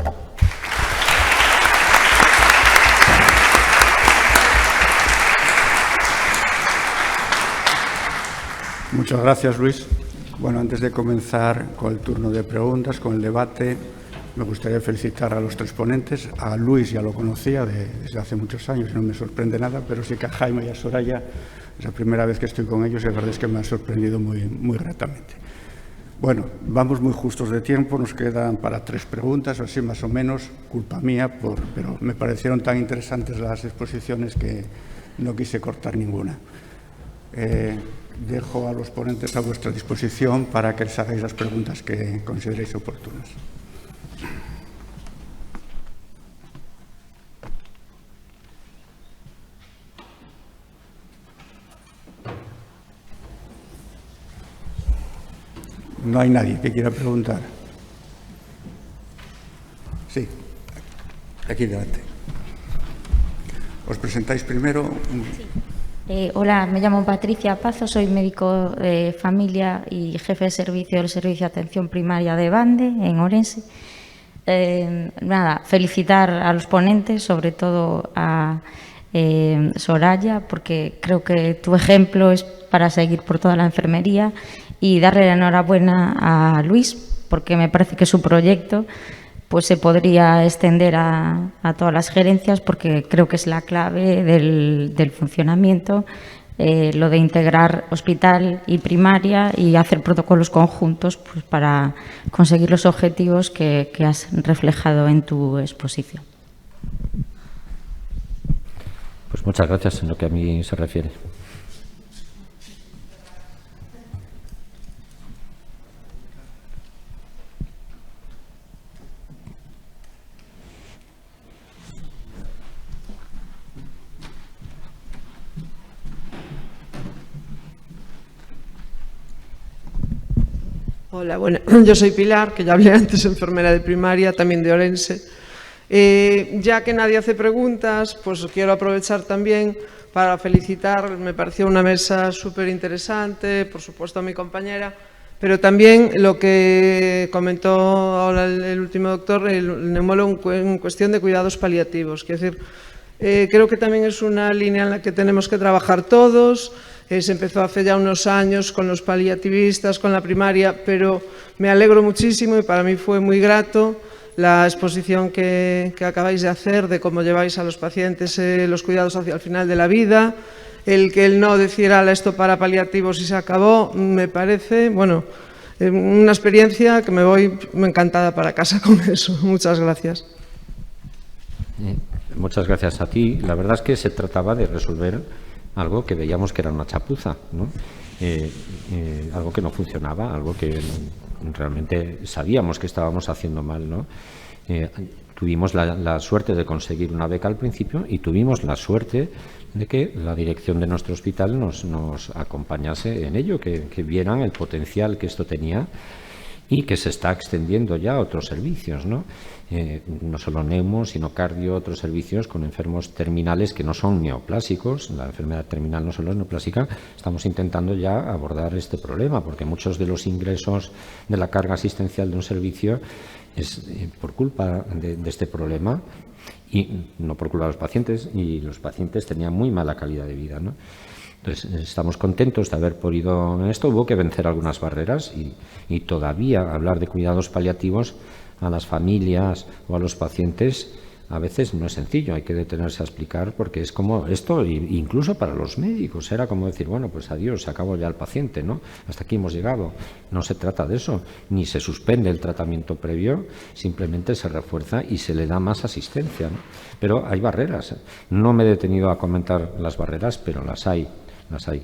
Muchas gracias, Luis. Bueno, antes de comenzar con el turno de preguntas, con el debate, me gustaría felicitar a los tres ponentes. A Luis ya lo conocía desde hace muchos años y no me sorprende nada, pero sí que a Jaime y a Soraya es la primera vez que estoy con ellos y la verdad es que me ha sorprendido muy gratamente. Bueno, vamos muy justos de tiempo, nos quedan para 3 preguntas o así más o menos, culpa mía, pero me parecieron tan interesantes las exposiciones que no quise cortar ninguna. Dejo a los ponentes a vuestra disposición para que les hagáis las preguntas que consideréis oportunas. No hay nadie que quiera preguntar. Sí, aquí delante. ¿Os presentáis primero? Sí. Hola, me llamo Patricia Pazo, soy médico de familia y jefe de servicio del Servicio de Atención Primaria de Bande, en Orense. Felicitar a los ponentes, sobre todo a Soraya, porque creo que tu ejemplo es para seguir por toda la enfermería, y darle la enhorabuena a Luis, porque me parece que su proyecto pues se podría extender a todas las gerencias, porque creo que es la clave del funcionamiento, lo de integrar hospital y primaria y hacer protocolos conjuntos pues, para conseguir los objetivos que has reflejado en tu exposición. Pues muchas gracias en lo que a mí se refiere. Hola, bueno, yo soy Pilar, que ya hablé antes, enfermera de primaria, también de Orense. Ya que nadie hace preguntas, pues quiero aprovechar también para felicitar, me pareció una mesa súper interesante, por supuesto a mi compañera, pero también lo que comentó ahora el último doctor, el neumólogo en cuestión de cuidados paliativos. Quiero decir, creo que también es una línea en la que tenemos que trabajar todos. Se empezó hace ya unos años con los paliativistas, con la primaria, pero me alegro muchísimo y para mí fue muy grato la exposición que acabáis de hacer de cómo lleváis a los pacientes los cuidados hacia el final de la vida. El que el no decir esto para paliativos y se acabó, me parece, bueno, una experiencia que me voy encantada para casa con eso. Muchas gracias. Muchas gracias a ti. La verdad es que se trataba de resolver algo que veíamos que era una chapuza, ¿no? Algo que no funcionaba, algo que realmente sabíamos que estábamos haciendo mal, ¿no? Tuvimos la suerte de conseguir una beca al principio y tuvimos la suerte de que la dirección de nuestro hospital nos acompañase en ello, que vieran el potencial que esto tenía y que se está extendiendo ya a otros servicios, ¿no? No solo neumo, sino cardio, otros servicios con enfermos terminales que no son neoplásicos. La enfermedad terminal no solo es neoplásica. Estamos intentando ya abordar este problema, porque muchos de los ingresos de la carga asistencial de un servicio es por culpa de este problema y no por culpa de los pacientes, y los pacientes tenían muy mala calidad de vida, ¿no? Entonces, estamos contentos de haber podido en esto. Hubo que vencer algunas barreras y todavía hablar de cuidados paliativos a las familias o a los pacientes a veces no es sencillo, hay que detenerse a explicar, porque es como esto, incluso para los médicos, era como decir, bueno, pues adiós, se acabó ya el paciente, ¿no? Hasta aquí hemos llegado. No se trata de eso, ni se suspende el tratamiento previo, simplemente se refuerza y se le da más asistencia, ¿no? Pero hay barreras. No me he detenido a comentar las barreras, pero las hay, las hay.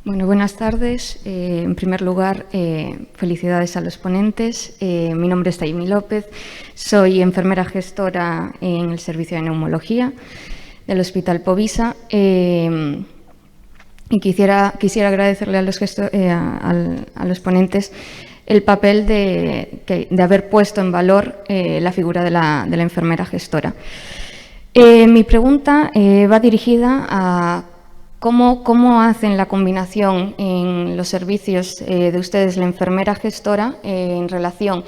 Bueno, buenas tardes. En primer lugar, felicidades a los ponentes. Mi nombre es Taimi López, soy enfermera gestora en el servicio de neumología del Hospital Povisa y quisiera agradecerle a los ponentes el papel de haber puesto en valor la figura de la enfermera gestora. Mi pregunta va dirigida a ¿Cómo hacen la combinación en los servicios de ustedes, la enfermera gestora, en relación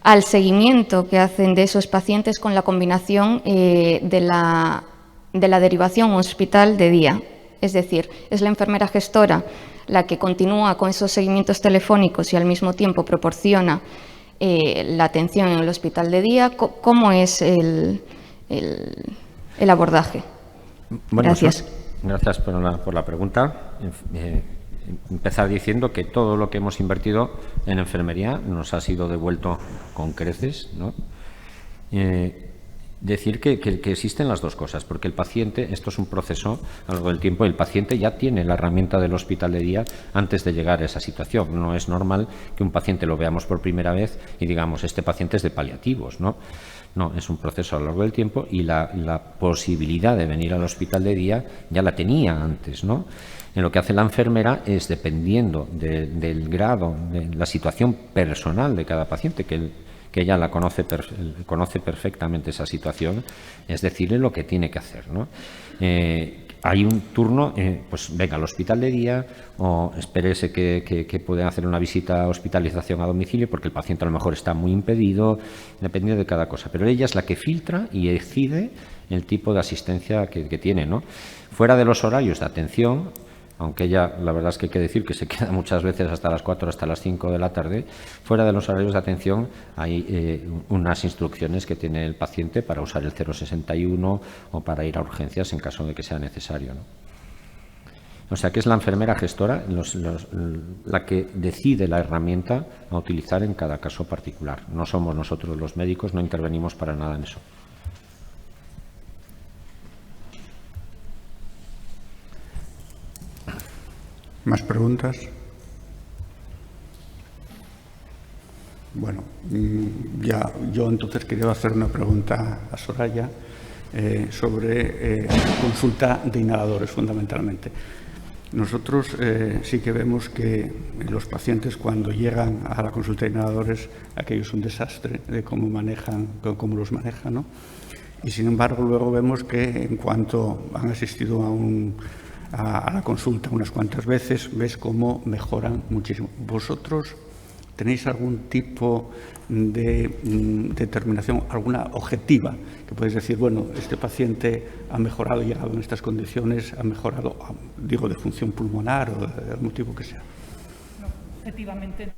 al seguimiento que hacen de esos pacientes con la combinación de la derivación a hospital de día? Es decir, ¿es la enfermera gestora la que continúa con esos seguimientos telefónicos y al mismo tiempo proporciona la atención en el hospital de día? ¿Cómo es el abordaje? Bueno, gracias. Gracias por la pregunta. Empezar diciendo que todo lo que hemos invertido en enfermería nos ha sido devuelto con creces, ¿no? Decir que existen las dos cosas, porque el paciente, esto es un proceso a lo largo del tiempo, el paciente ya tiene la herramienta del hospital de día antes de llegar a esa situación. No es normal que un paciente lo veamos por primera vez y digamos, este paciente es de paliativos, ¿no? No, es un proceso a lo largo del tiempo y la posibilidad de venir al hospital de día ya la tenía antes, ¿no? En lo que hace la enfermera es, dependiendo del grado, de la situación personal de cada paciente, que ella la conoce perfectamente esa situación, es decirle lo que tiene que hacer, ¿no? Hay un turno, pues venga al hospital de día o espérese que pueden hacer una visita a hospitalización a domicilio porque el paciente a lo mejor está muy impedido, dependiendo de cada cosa. Pero ella es la que filtra y decide el tipo de asistencia que tiene, ¿no? Fuera de los horarios de atención, aunque ella, la verdad es que hay que decir que se queda muchas veces hasta las 4, hasta las 5 de la tarde, fuera de los horarios de atención hay unas instrucciones que tiene el paciente para usar el 061 o para ir a urgencias en caso de que sea necesario, ¿no? O sea, que es la enfermera gestora la que decide la herramienta a utilizar en cada caso particular. No somos nosotros los médicos, no intervenimos para nada en eso. ¿Más preguntas? Bueno, ya yo entonces quería hacer una pregunta a Soraya sobre consulta de inhaladores, fundamentalmente. Nosotros sí que vemos que los pacientes, cuando llegan a la consulta de inhaladores, aquello es un desastre de cómo los manejan, ¿no? Y sin embargo, luego vemos que en cuanto han asistido a la consulta unas cuantas veces, ves cómo mejoran muchísimo. ¿Vosotros tenéis algún tipo de determinación, alguna objetiva, que podéis decir, bueno, este paciente ha mejorado, llegado en estas condiciones, ha mejorado, digo, de función pulmonar o de algún motivo que sea? No, objetivamente.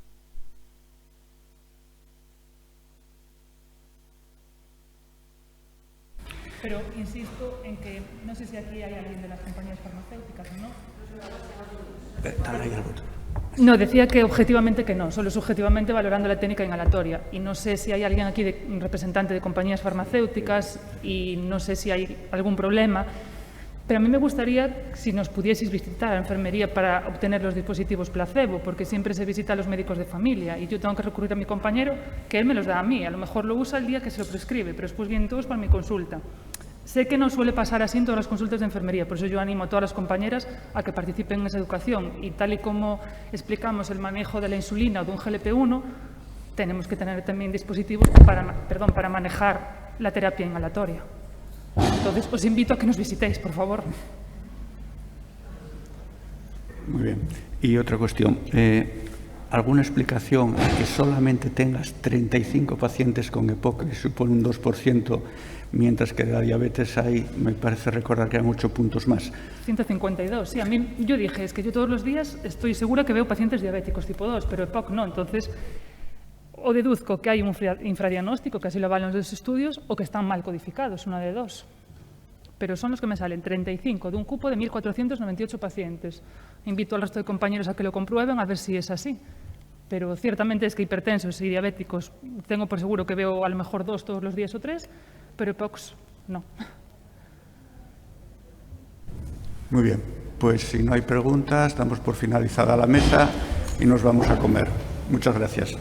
Pero insisto en que no sé si aquí hay alguien de las compañías farmacéuticas o no. No, decía que objetivamente que no, solo subjetivamente valorando la técnica inhalatoria. Y no sé si hay alguien aquí, un representante de compañías farmacéuticas, y no sé si hay algún problema. Pero a mí me gustaría si nos pudieseis visitar a la enfermería para obtener los dispositivos placebo, porque siempre se visita a los médicos de familia y yo tengo que recurrir a mi compañero, que él me los da a mí. A lo mejor lo usa el día que se lo prescribe, pero después vienen todos para mi consulta. Sé que no suele pasar así en todas las consultas de enfermería, por eso yo animo a todas las compañeras a que participen en esa educación. Y tal y como explicamos el manejo de la insulina o de un GLP-1, tenemos que tener también dispositivos para manejar la terapia inhalatoria. Entonces, os invito a que nos visitéis, por favor. Muy bien. Y otra cuestión. ¿Alguna explicación a que solamente tengas 35 pacientes con EPOC, que supone un 2%, mientras que de la diabetes hay, me parece recordar que eran 8 puntos más? 152, sí. Yo dije, es que yo todos los días estoy segura que veo pacientes diabéticos tipo 2, pero EPOC no. Entonces, o deduzco que hay un infradiagnóstico, que así lo avalan los estudios, o que están mal codificados, una de dos. Pero son los que me salen, 35, de un cupo de 1.498 pacientes. Invito al resto de compañeros a que lo comprueben, a ver si es así. Pero ciertamente es que hipertensos y diabéticos, tengo por seguro que veo a lo mejor 2 todos los días o 3, pero EPOCs no. Muy bien, pues si no hay preguntas, damos por finalizada la mesa y nos vamos a comer. Muchas gracias.